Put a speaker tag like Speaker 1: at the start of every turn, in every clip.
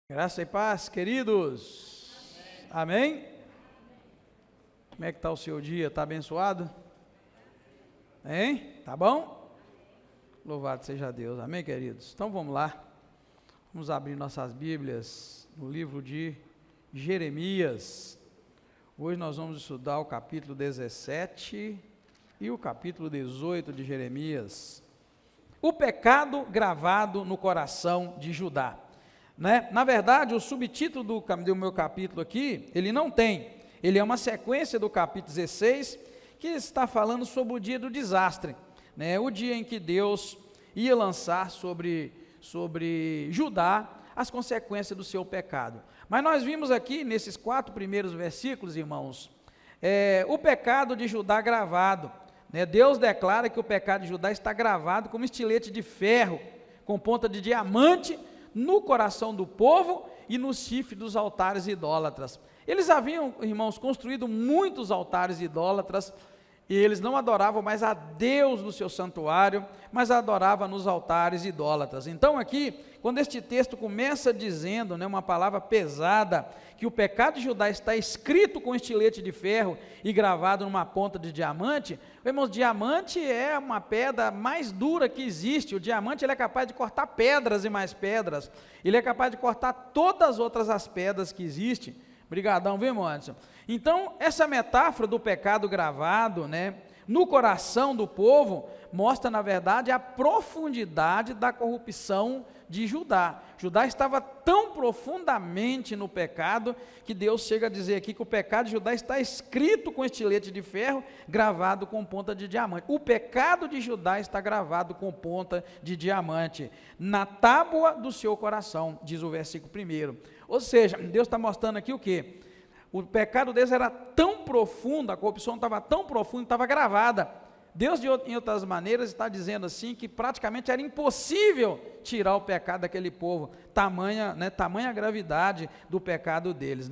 Speaker 1: Graça e paz, queridos. Amém? Como é que está o seu dia? Está abençoado? Hein? Tá bom? Louvado seja Deus. Amém, queridos? Então vamos lá. Vamos abrir nossas Bíblias no livro de Jeremias. Hoje nós vamos estudar o capítulo 17 e o capítulo 18 de Jeremias. O pecado gravado no coração de Judá. Na verdade, o subtítulo do meu capítulo aqui, ele não tem, ele é uma sequência do capítulo 16, que está falando sobre o dia do desastre, o dia em que Deus ia lançar sobre Judá as consequências do seu pecado. Mas nós vimos aqui, nesses 4 primeiros versículos, irmãos, o pecado de Judá gravado. Deus declara que o pecado de Judá está gravado como estilete de ferro, com ponta de diamante, no coração do povo e no chifre dos altares idólatras. Eles haviam, irmãos, construído muitos altares idólatras, e eles não adoravam mais a Deus no seu santuário, mas adoravam nos altares idólatras. Então aqui, quando este texto começa dizendo, uma palavra pesada, que o pecado de Judá está escrito com estilete de ferro e gravado numa ponta de diamante, irmãos, diamante é uma pedra mais dura que existe. O diamante ele é capaz de cortar pedras e mais pedras, ele é capaz de cortar todas as outras as pedras que existem. Obrigadão, viu, irmão Anderson? Então, essa metáfora do pecado gravado, no coração do povo, mostra, na verdade, a profundidade da corrupção de Judá. Judá estava tão profundamente no pecado, que Deus chega a dizer aqui que o pecado de Judá está escrito com estilete de ferro, gravado com ponta de diamante. O pecado de Judá está gravado com ponta de diamante, na tábua do seu coração, diz o versículo 1. Ou seja, Deus está mostrando aqui o quê? O pecado deles era tão profundo, a corrupção estava tão profunda, estava gravada. Deus, em outras maneiras, está dizendo assim, que praticamente era impossível tirar o pecado daquele povo, tamanha gravidade do pecado deles.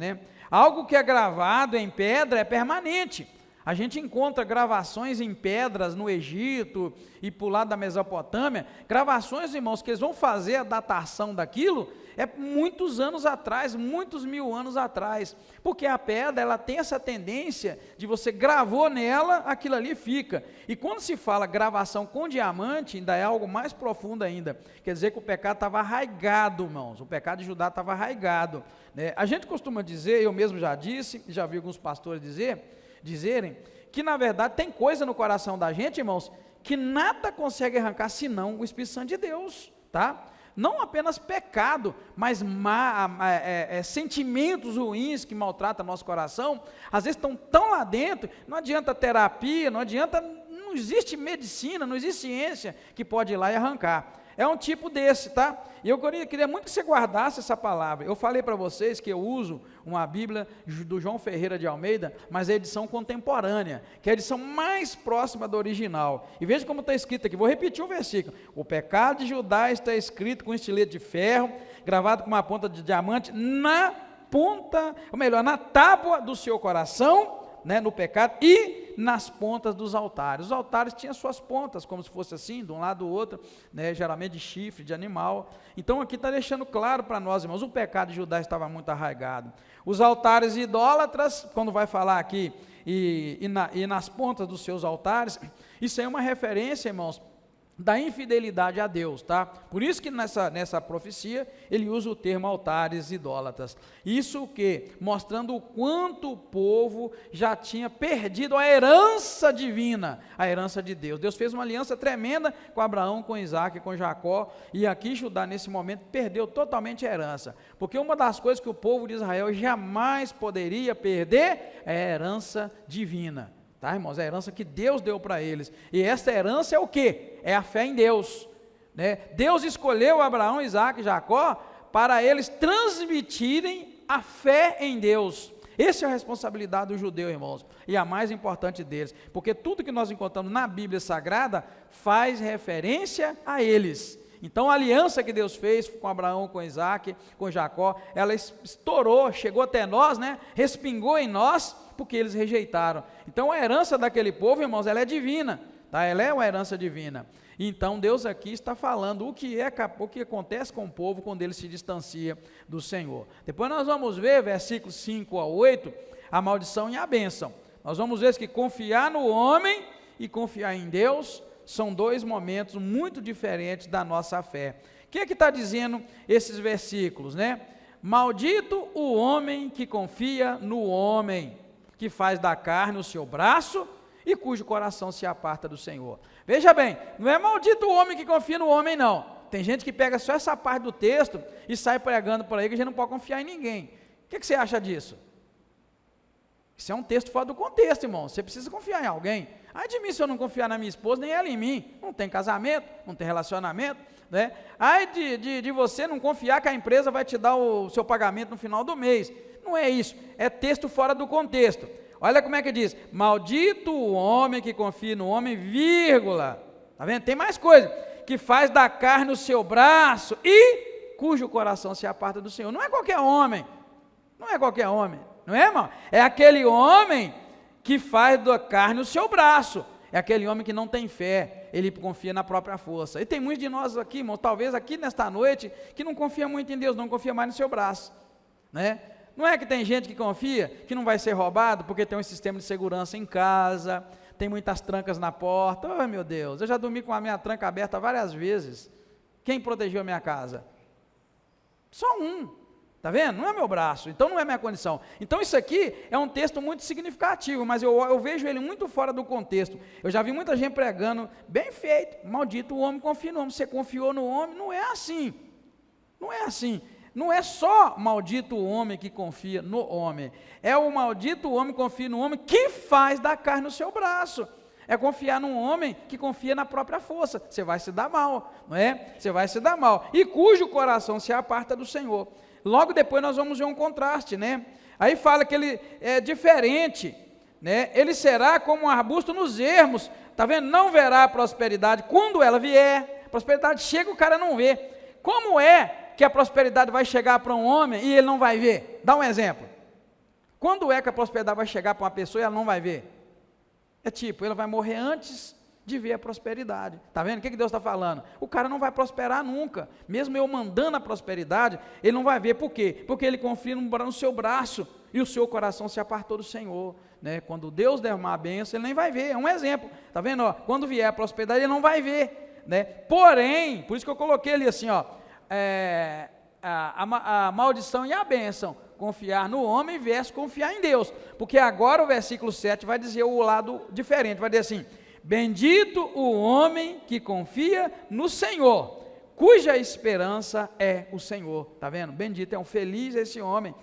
Speaker 1: Algo que é gravado em pedra é permanente. A gente encontra gravações em pedras no Egito e por lá da Mesopotâmia, gravações, irmãos, que eles vão fazer a datação daquilo, muitos anos atrás, muitos mil anos atrás, porque a pedra, ela tem essa tendência de você gravou nela, aquilo ali fica. E quando se fala gravação com diamante, ainda é algo mais profundo ainda, quer dizer que o pecado estava arraigado, irmãos, o pecado de Judá estava arraigado. A gente costuma dizer, eu mesmo já disse, já vi alguns pastores dizerem, que na verdade tem coisa no coração da gente, irmãos, que nada consegue arrancar senão o Espírito Santo de Deus, tá? Não apenas pecado, mas sentimentos ruins que maltratam nosso coração, às vezes estão tão lá dentro, não adianta terapia, não existe medicina, não existe ciência que pode ir lá e arrancar. É um tipo desse, tá? E eu queria muito que você guardasse essa palavra. Eu falei para vocês que eu uso uma Bíblia do João Ferreira de Almeida, mas é a edição contemporânea, que é a edição mais próxima da original. E veja como está escrito aqui, vou repetir o versículo. O pecado de Judá está escrito com estilete de ferro, gravado com uma ponta de diamante, na tábua do seu coração, no pecado, e nas pontas dos altares. Os altares tinham suas pontas, como se fosse assim, de um lado do outro, geralmente de chifre, de animal. Então aqui está deixando claro para nós, irmãos, o pecado de Judá estava muito arraigado. Os altares idólatras, quando vai falar aqui, e nas pontas dos seus altares, isso aí é uma referência, irmãos, da infidelidade a Deus, tá? Por isso que nessa profecia, ele usa o termo altares idólatras. Isso o quê? Mostrando o quanto o povo já tinha perdido a herança divina, a herança de Deus. Deus fez uma aliança tremenda com Abraão, com Isaac, com Jacó, e aqui Judá, nesse momento, perdeu totalmente a herança, porque uma das coisas que o povo de Israel jamais poderia perder é a herança divina. Tá, irmãos? É a herança que Deus deu para eles. E essa herança é o quê? É a fé em Deus. Deus escolheu Abraão, Isaac e Jacó para eles transmitirem a fé em Deus. Essa é a responsabilidade do judeu, irmãos, e a mais importante deles, porque tudo que nós encontramos na Bíblia Sagrada faz referência a eles. Então a aliança que Deus fez com Abraão, com Isaac, com Jacó, ela estourou, chegou até nós, respingou em nós, porque eles rejeitaram. Então a herança daquele povo, irmãos, ela é divina, tá? Ela é uma herança divina. Então Deus aqui está falando o que acontece com o povo quando ele se distancia do Senhor. Depois nós vamos ver, versículos 5 a 8, a maldição e a bênção. Nós vamos ver que confiar no homem e confiar em Deus são dois momentos muito diferentes da nossa fé. O que é que está dizendo esses versículos, né? Maldito o homem que confia no homem, que faz da carne o seu braço e cujo coração se aparta do Senhor. Veja bem, não é maldito o homem que confia no homem, não. Tem gente que pega só essa parte do texto e sai pregando por aí que a gente não pode confiar em ninguém. O que você acha disso? Isso é um texto fora do contexto, irmão. Você precisa confiar em alguém. Ai de mim se eu não confiar na minha esposa, nem ela em mim. Não tem casamento, não tem relacionamento, né? Ai de você não confiar que a empresa vai te dar o seu pagamento no final do mês. Não é isso, é texto fora do contexto. Olha como é que diz: maldito o homem que confia no homem, vírgula. Tá vendo? Tem mais coisa. Que faz da carne o seu braço e cujo coração se aparta do Senhor. Não é qualquer homem. Não é qualquer homem. Não é, irmão? É aquele homem que faz da carne o seu braço. É aquele homem que não tem fé, ele confia na própria força. E tem muitos de nós aqui, irmão, talvez aqui nesta noite, que não confia muito em Deus, não confia mais no seu braço, né? Não é que tem gente que confia que não vai ser roubado porque tem um sistema de segurança em casa, tem muitas trancas na porta. Oh, meu Deus, eu já dormi com a minha tranca aberta várias vezes. Quem protegeu a minha casa? Só um. Está vendo? Não é meu braço, então não é minha condição. Então isso aqui é um texto muito significativo, mas eu vejo ele muito fora do contexto. Eu já vi muita gente pregando, bem feito, maldito o homem confia no homem, você confiou no homem, não é assim. Não é assim. Não é só maldito o homem que confia no homem, é o maldito o homem que confia no homem que faz da carne o seu braço. É confiar num homem que confia na própria força, você vai se dar mal, não é? Você vai se dar mal, e cujo coração se aparta do Senhor. Logo depois nós vamos ver um contraste, né? Aí fala que ele é diferente, né? Ele será como um arbusto nos ermos, tá vendo? Não verá prosperidade. Quando ela vier, prosperidade chega, o cara não vê. Como é que a prosperidade vai chegar para um homem e ele não vai ver? Dá um exemplo. Quando é que a prosperidade vai chegar para uma pessoa e ela não vai ver? É tipo, ele vai morrer antes de ver a prosperidade. Está vendo? O que Deus está falando? O cara não vai prosperar nunca. Mesmo eu mandando a prosperidade, ele não vai ver. Por quê? Porque ele confia no seu braço e o seu coração se apartou do Senhor. Né? Quando Deus der uma bênção, ele nem vai ver. É um exemplo. Está vendo? Ó, quando vier a prosperidade, ele não vai ver. Né? Porém, por isso que eu coloquei ali assim, ó, a maldição e a bênção. Confiar no homem versus confiar em Deus. Porque agora o versículo 7 vai dizer o lado diferente. Vai dizer assim: bendito o homem que confia no Senhor, cuja esperança é o Senhor. Está vendo? Bendito, é um feliz esse homem.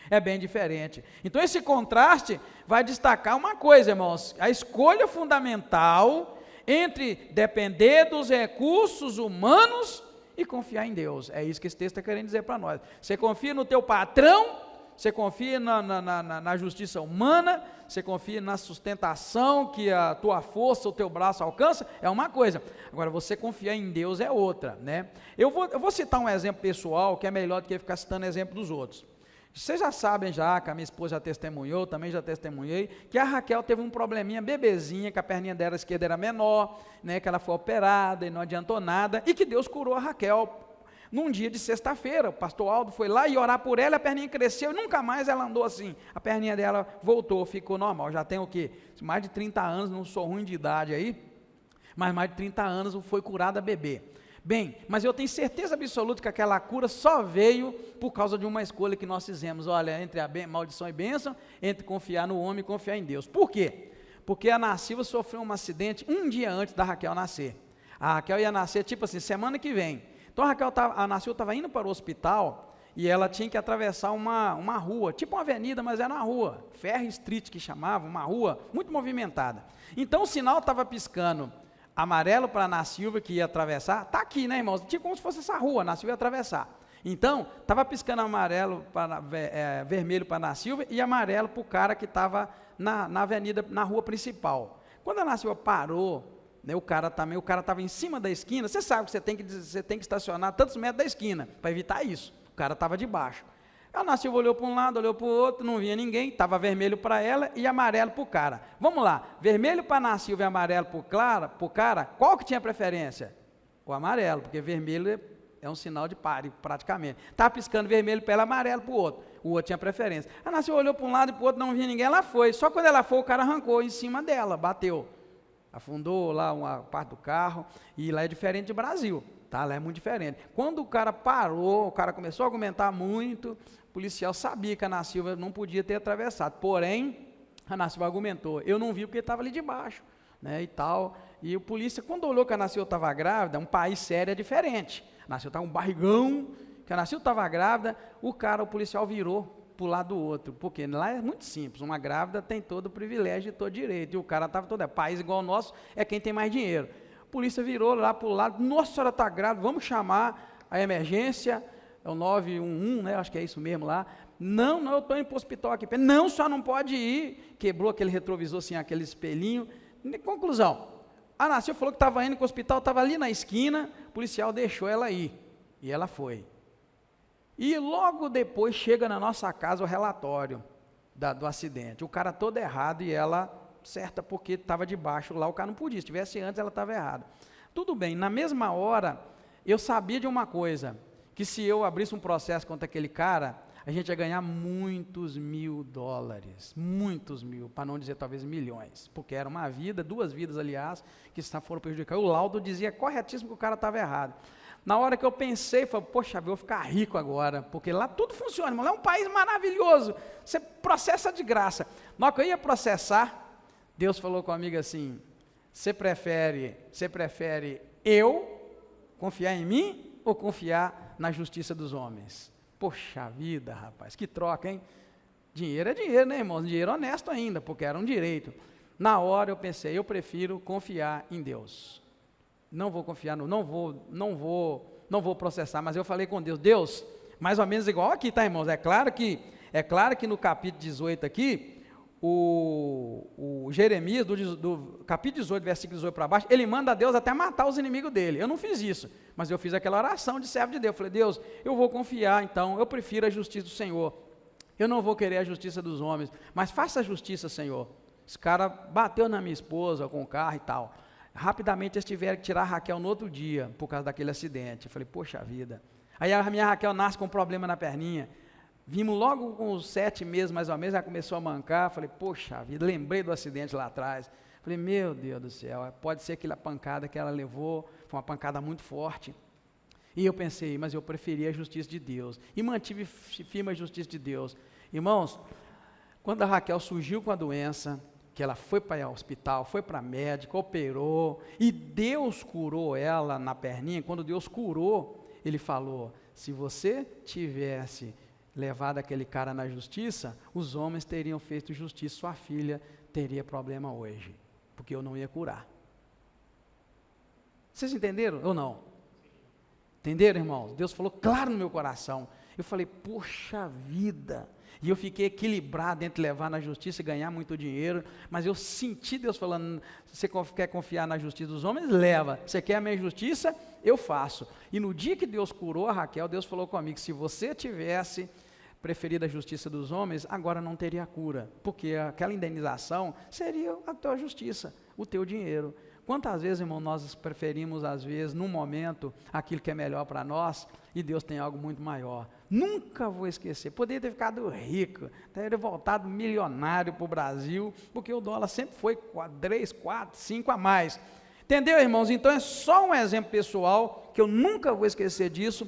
Speaker 1: É bem diferente. Então esse contraste vai destacar uma coisa, irmãos: a escolha fundamental entre depender dos recursos humanos e confiar em Deus. É isso que esse texto está querendo dizer para nós. Você confia no teu patrão, você confia na justiça humana, você confia na sustentação que a tua força, o teu braço alcança, é uma coisa. Agora, você confiar em Deus é outra, né? Eu vou citar um exemplo pessoal, que é melhor do que ficar citando exemplo dos outros. Vocês já sabem já, que a minha esposa já testemunhou, também já testemunhei, que a Raquel teve um probleminha bebezinha, que a perninha dela esquerda era menor, né, que ela foi operada e não adiantou nada, e que Deus curou a Raquel num dia de sexta-feira. O pastor Aldo foi lá e orar por ela, a perninha cresceu e nunca mais ela andou assim. A perninha dela voltou, ficou normal. Já tem o quê? Mais de 30 anos, não sou ruim de idade aí, mas mais de 30 anos foi curada bebê. Bem, mas eu tenho certeza absoluta que aquela cura só veio por causa de uma escolha que nós fizemos, olha, entre a maldição e bênção, entre confiar no homem e confiar em Deus. Por quê? Porque a Ana Silva sofreu um acidente um dia antes da Raquel nascer. A Raquel ia nascer, tipo assim, semana que vem. Então a Ana Silva estava indo para o hospital e ela tinha que atravessar uma rua, tipo uma avenida, mas era uma rua, Ferry Street que chamava, uma rua muito movimentada. Então o sinal estava piscando amarelo para a Ana Silva, que ia atravessar, está aqui, né, irmãos? Tipo como se fosse essa rua, a Ana Silva ia atravessar. Então, estava piscando vermelho para a Ana Silva e amarelo para o cara que estava na avenida, na rua principal. Quando a Ana Silva parou, né, o cara estava em cima da esquina, você sabe que você tem que estacionar tantos metros da esquina, para evitar isso. O cara estava debaixo. A Ana Silva olhou para um lado, olhou para o outro, não via ninguém, estava vermelho para ela e amarelo para o cara. Vamos lá, vermelho para a Ana Silva e amarelo para o cara, qual que tinha preferência? O amarelo, porque vermelho é um sinal de pare, praticamente. Estava piscando vermelho para ela, amarelo para o outro tinha preferência. A Ana Silva olhou para um lado e para o outro, não via ninguém, ela foi. Só quando ela foi, o cara arrancou em cima dela, bateu. Afundou lá uma parte do carro, e lá é diferente de Brasil, tá? Lá é muito diferente. Quando o cara parou, o cara começou a argumentar muito, o policial sabia que a Ana Silva não podia ter atravessado, porém, a Ana Silva argumentou, eu não vi porque ele estava ali debaixo, né, e tal, e o polícia, quando olhou que a Ana Silva estava grávida, um país sério é diferente, a Ana Silva estava um barrigão, que a Ana Silva estava grávida, o policial virou para o lado do outro, porque lá é muito simples, uma grávida tem todo o privilégio e todo direito, e o cara estava todo, país igual ao nosso, é quem tem mais dinheiro. A polícia virou lá para o lado, nossa, a senhora está grávida, vamos chamar a emergência, é o 911, né, acho que é isso mesmo lá, não, eu estou indo para o hospital aqui, não, só não pode ir, quebrou aquele retrovisor, assim, aquele espelhinho. Conclusão, a Ana Silva falou que estava indo para o hospital, estava ali na esquina, o policial deixou ela ir, e ela foi. E logo depois chega na nossa casa o relatório do acidente, o cara todo errado e ela certa porque estava debaixo lá, o cara não podia, se tivesse antes ela estava errada. Tudo bem, na mesma hora eu sabia de uma coisa, que se eu abrisse um processo contra aquele cara, a gente ia ganhar muitos mil dólares, muitos mil, para não dizer talvez milhões, porque era uma vida, 2 vidas aliás, que foram prejudicadas. O laudo dizia corretíssimo que o cara estava errado. Na hora que eu pensei, falei, poxa, eu vou ficar rico agora, porque lá tudo funciona, irmão, lá é um país maravilhoso, você processa de graça. Na hora que eu ia processar, Deus falou comigo assim, você prefere eu confiar em mim ou confiar na justiça dos homens? Poxa vida, rapaz, que troca, hein? Dinheiro é dinheiro, né, irmão? Dinheiro honesto ainda, porque era um direito. Na hora eu pensei, eu prefiro confiar em Deus. Não vou confiar, não vou processar, mas eu falei com Deus, mais ou menos igual aqui, tá, irmãos? É claro que no capítulo 18 aqui, o Jeremias, do capítulo 18, versículo 18 para baixo, ele manda a Deus até matar os inimigos dele. Eu não fiz isso, mas eu fiz aquela oração de servo de Deus. Eu falei, Deus, eu vou confiar, então, eu prefiro a justiça do Senhor. Eu não vou querer a justiça dos homens, mas faça a justiça, Senhor. Esse cara bateu na minha esposa com o carro e tal. Rapidamente eles tiveram que tirar a Raquel no outro dia, por causa daquele acidente. Eu falei, poxa vida. Aí a minha Raquel nasce com um problema na perninha. Vimos logo com os 7 meses, mais ou menos, ela começou a mancar. Falei, poxa vida, lembrei do acidente lá atrás. Falei, meu Deus do céu, pode ser aquela pancada que ela levou, foi uma pancada muito forte. E eu pensei, mas eu preferi a justiça de Deus. E mantive firme a justiça de Deus. Irmãos, quando a Raquel surgiu com a doença, que ela foi para o hospital, foi para a médica, operou, e Deus curou ela na perninha. Quando Deus curou, ele falou, se você tivesse levado aquele cara na justiça, os homens teriam feito justiça, sua filha teria problema hoje, porque eu não ia curar. Vocês entenderam ou não? Entenderam, irmãos? Deus falou claro no meu coração. Eu falei, poxa vida. E eu fiquei equilibrado entre levar na justiça e ganhar muito dinheiro, mas eu senti Deus falando, você quer confiar na justiça dos homens? Leva. Você quer a minha justiça? Eu faço. E no dia que Deus curou a Raquel, Deus falou comigo, se você tivesse preferido a justiça dos homens, agora não teria cura, porque aquela indenização seria a tua justiça, o teu dinheiro. Quantas vezes, irmão, nós preferimos, às vezes, num momento, aquilo que é melhor para nós, e Deus tem algo muito maior. Nunca vou esquecer, poderia ter ficado rico, teria voltado milionário para o Brasil, porque o dólar sempre foi 3, 4, 5 a mais. Entendeu, irmãos? Então é só um exemplo pessoal, que eu nunca vou esquecer disso.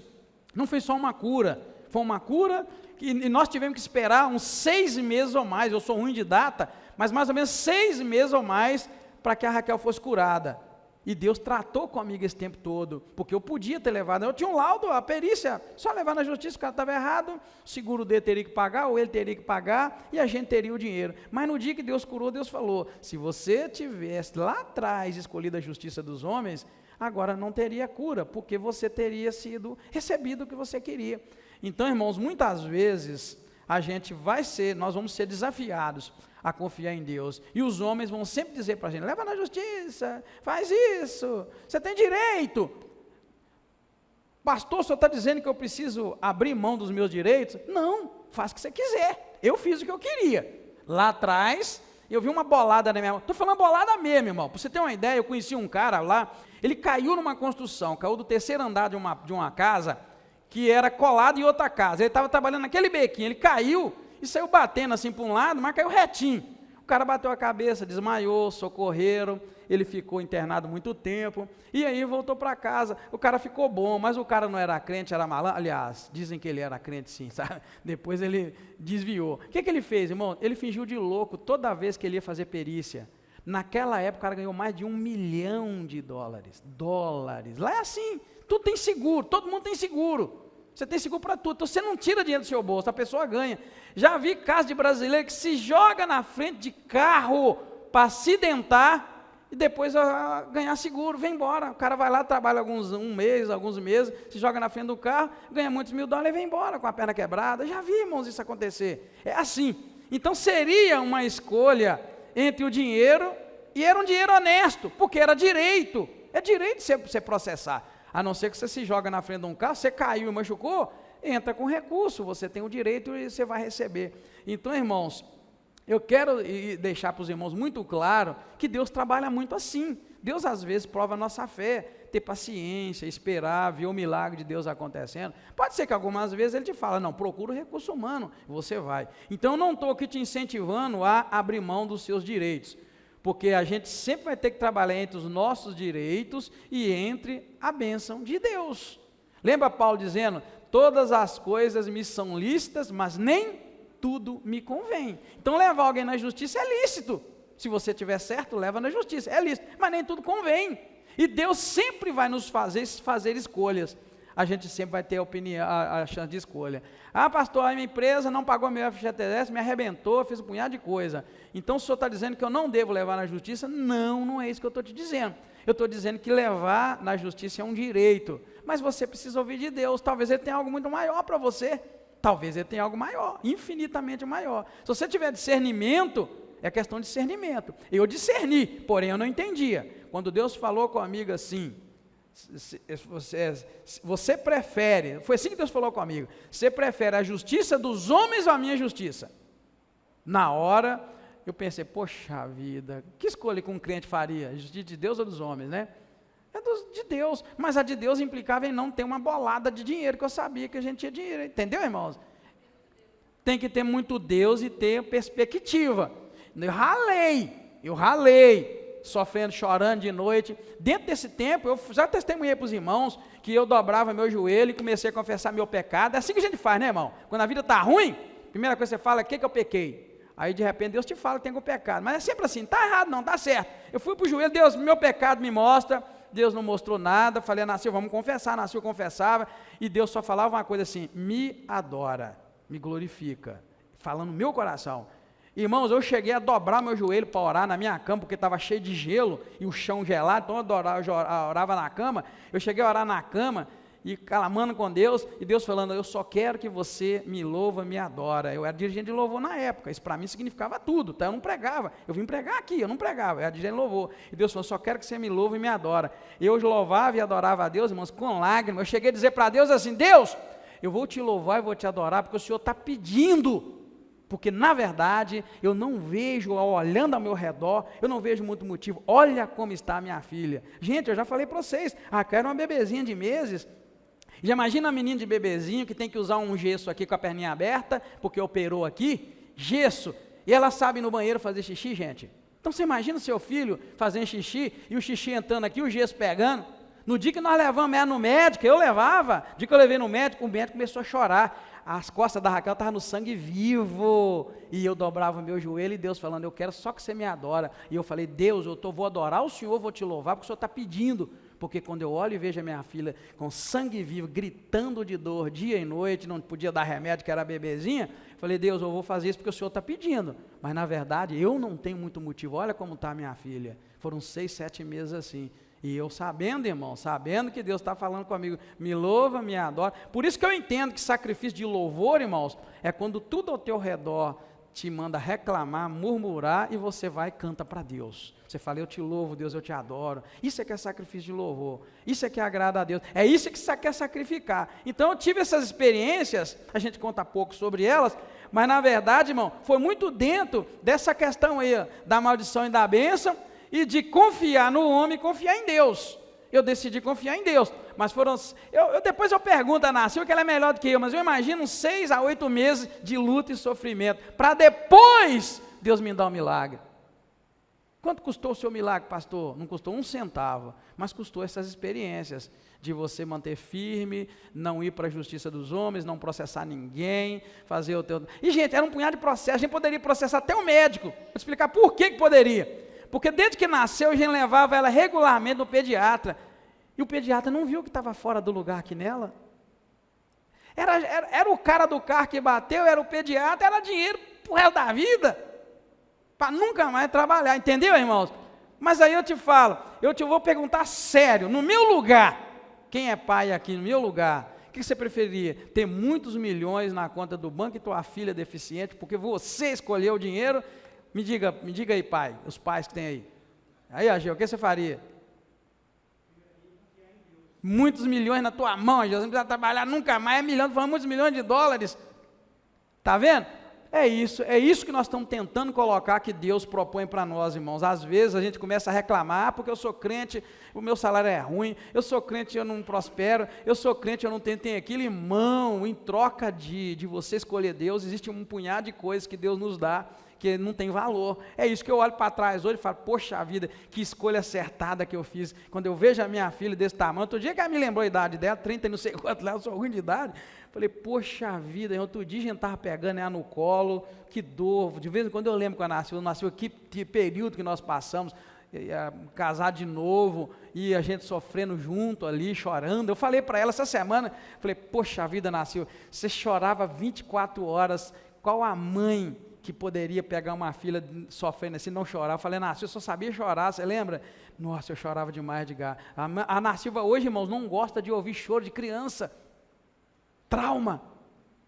Speaker 1: Não foi só uma cura, foi uma cura e nós tivemos que esperar uns 6 meses ou mais. Eu sou ruim de data, mas mais ou menos 6 meses ou mais para que a Raquel fosse curada. E Deus tratou comigo esse tempo todo, porque eu podia ter levado, eu tinha um laudo, a perícia, só levar na justiça, o cara estava errado, o seguro dele teria que pagar, ou ele teria que pagar, e a gente teria o dinheiro. Mas no dia que Deus curou, Deus falou, se você tivesse lá atrás escolhido a justiça dos homens, agora não teria cura, porque você teria recebido o que você queria. Então, irmãos, muitas vezes nós vamos ser desafiados a confiar em Deus, e os homens vão sempre dizer para a gente, leva na justiça, faz isso, você tem direito. Pastor, o senhor está dizendo que eu preciso abrir mão dos meus direitos? Não, faz o que você quiser. Eu fiz o que eu queria. Lá atrás, eu vi uma bolada na minha mão. Estou falando bolada mesmo, irmão. Para você ter uma ideia, eu conheci um cara lá, ele caiu numa construção, caiu do terceiro andar de uma casa, que era colada em outra casa. Ele estava trabalhando naquele bequinho, ele caiu e saiu batendo assim para um lado, mas caiu retinho. O cara bateu a cabeça, desmaiou, socorreram, ele ficou internado muito tempo, e aí voltou para casa. O cara ficou bom, mas o cara não era crente, era malandro. Aliás, dizem que ele era crente sim, sabe? Depois ele desviou. O que ele fez, irmão? Ele fingiu de louco toda vez que ele ia fazer perícia. Naquela época o cara ganhou mais de $1 milhão. Dólares. Lá é assim, tudo tem seguro, todo mundo tem seguro. Você tem seguro para tudo, então você não tira dinheiro do seu bolso, a pessoa ganha. Já vi casos de brasileiro que se joga na frente de carro para acidentar e depois ganhar seguro, vem embora. O cara vai lá, trabalha alguns meses, se joga na frente do carro, ganha muitos $1.000 e vem embora com a perna quebrada. Já vi, irmãos, isso acontecer. É assim. Então seria uma escolha entre o dinheiro, e era um dinheiro honesto, porque era direito. É direito você processar. A não ser que você se joga na frente de um carro, você caiu e machucou, entra com recurso, você tem o direito e você vai receber. Então, irmãos, eu quero deixar para os irmãos muito claro que Deus trabalha muito assim. Deus às vezes prova a nossa fé, ter paciência, esperar, ver o milagre de Deus acontecendo. Pode ser que algumas vezes Ele te fala, não, procura o recurso humano, você vai. Então eu não estou aqui te incentivando a abrir mão dos seus direitos, porque a gente sempre vai ter que trabalhar entre os nossos direitos e entre a bênção de Deus. Lembra Paulo dizendo, todas as coisas me são lícitas, mas nem tudo me convém. Então levar alguém na justiça é lícito. Se você tiver certo, leva na justiça, é lícito, mas nem tudo convém. E Deus sempre vai nos fazer escolhas. A gente sempre vai ter a chance de escolha. Ah, pastor, a minha empresa não pagou meu FGTS, me arrebentou, fez um punhado de coisa. Então o senhor está dizendo que eu não devo levar na justiça? Não, não é isso que eu estou te dizendo. Eu estou dizendo que levar na justiça é um direito. Mas você precisa ouvir de Deus. Talvez Ele tenha algo muito maior para você. Talvez Ele tenha algo maior, infinitamente maior. Se você tiver discernimento, é questão de discernimento. Eu discerni, porém eu não entendia. Quando Deus falou comigo assim, você prefere, foi assim que Deus falou comigo, você prefere a justiça dos homens ou a minha justiça? Na hora, eu pensei, poxa vida, que escolha que um crente faria? A justiça de Deus ou dos homens, né? É de Deus, mas a de Deus implicava em não ter uma bolada de dinheiro, que eu sabia que a gente tinha dinheiro, entendeu, irmãos? Tem que ter muito Deus e ter perspectiva. Eu ralei, sofrendo, chorando de noite. Dentro desse tempo, eu já testemunhei para os irmãos que eu dobrava meu joelho e comecei a confessar meu pecado. É assim que a gente faz, né, irmão? Quando a vida está ruim, a primeira coisa que você fala é, o que eu pequei? Aí, de repente, Deus te fala que tem algum pecado. Mas é sempre assim, está errado não, está certo. Eu fui para o joelho, Deus, meu pecado me mostra. Deus não mostrou nada, falei, nasceu, vamos confessar, nasceu, confessava. E Deus só falava uma coisa assim, me adora, me glorifica. Falando no meu coração. Irmãos, eu cheguei a dobrar meu joelho para orar na minha cama, porque estava cheio de gelo e o chão gelado, então eu orava na cama. Eu cheguei a orar na cama e clamando com Deus, e Deus falando, eu só quero que você me louva, me adora. Eu era dirigente de louvor na época, isso para mim significava tudo, tá? Eu não pregava, eu vim pregar aqui, eu não pregava, eu era dirigente de louvor. E Deus falou, só quero que você me louve e me adora. Eu louvava e adorava a Deus, irmãos, com lágrimas. Eu cheguei a dizer para Deus assim, Deus, eu vou te louvar e vou te adorar, porque o Senhor está pedindo. Porque, na verdade, eu não vejo, olhando ao meu redor, eu não vejo muito motivo. Olha como está a minha filha. Gente, eu já falei para vocês, quero uma bebezinha de meses. Já imagina a menina de bebezinho que tem que usar um gesso aqui com a perninha aberta, porque operou aqui, gesso, e ela sabe ir no banheiro fazer xixi, gente. Então, você imagina o seu filho fazendo xixi, e o xixi entrando aqui, o gesso pegando. No dia que nós levamos ela no médico, eu levava, no dia que eu levei no médico, o médico começou a chorar. As costas da Raquel estavam no sangue vivo, e eu dobrava o meu joelho, e Deus falando, eu quero só que você me adora. E eu falei, Deus, vou adorar o Senhor, vou te louvar, porque o Senhor está pedindo. Porque quando eu olho e vejo a minha filha com sangue vivo, gritando de dor, dia e noite, não podia dar remédio, que era bebezinha, eu falei, Deus, eu vou fazer isso porque o Senhor está pedindo. Mas na verdade, eu não tenho muito motivo, olha como está a minha filha. Foram 6, 7 meses assim. E eu sabendo, irmão, sabendo que Deus está falando comigo, me louva, me adora. Por isso que eu entendo que sacrifício de louvor, irmãos, é quando tudo ao teu redor te manda reclamar, murmurar, e você vai e canta para Deus. Você fala, eu te louvo, Deus, eu te adoro. Isso é que é sacrifício de louvor. Isso é que agrada a Deus. É isso que você quer sacrificar. Então eu tive essas experiências, a gente conta pouco sobre elas, mas na verdade, irmão, foi muito dentro dessa questão aí, da maldição e da bênção, e de confiar no homem e confiar em Deus. Eu decidi confiar em Deus, mas depois eu pergunto a Narcil, que ela é melhor do que eu, mas eu imagino uns 6 a 8 meses de luta e sofrimento, para depois Deus me dar um milagre. Quanto custou o seu milagre, pastor? Não custou 1 centavo, mas custou essas experiências, de você manter firme, não ir para a justiça dos homens, não processar ninguém, fazer o teu... E gente, era um punhado de processo, a gente poderia processar até o médico, vou explicar por que poderia. Porque desde que nasceu, a gente levava ela regularmente no pediatra, e o pediatra não viu que estava fora do lugar aqui nela. Era o cara do carro que bateu, era o pediatra, era dinheiro pro resto da vida, para nunca mais trabalhar, entendeu, irmãos? Mas aí eu te falo, eu te vou perguntar sério, no meu lugar, quem é pai aqui no meu lugar, o que você preferiria? Ter muitos milhões na conta do banco e tua filha deficiente, porque você escolheu o dinheiro? Me diga aí, pai, os pais que tem aí. Aí, Ageu, o que você faria? Muitos milhões na tua mão, Ageu, você não precisa trabalhar nunca mais, falando muitos milhões de dólares. Está vendo? É isso que nós estamos tentando colocar, que Deus propõe para nós, irmãos. Às vezes a gente começa a reclamar, porque eu sou crente, o meu salário é ruim, eu sou crente, eu não prospero, eu sou crente, eu não tenho aquilo. Irmão, em troca de você escolher Deus, existe um punhado de coisas que Deus nos dá, que não tem valor. É isso que eu olho para trás hoje e falo, poxa vida, que escolha acertada que eu fiz. Quando eu vejo a minha filha desse tamanho, outro dia que ela me lembrou a idade dela, 30 e não sei quanto lá, eu sou ruim de idade, falei, poxa vida, outro dia a gente estava pegando ela no colo, que dor, de vez em quando eu lembro quando ela nasceu, que período que nós passamos, casar de novo, e a gente sofrendo junto ali, chorando. Eu falei para ela essa semana, falei, poxa vida, nasceu, você chorava 24 horas, qual a mãe que poderia pegar uma filha sofrendo assim, não chorar? Eu falei, Narcil, eu só sabia chorar, você lembra? Nossa, eu chorava demais, Edgar. A Narcilva hoje, irmãos, não gosta de ouvir choro de criança, trauma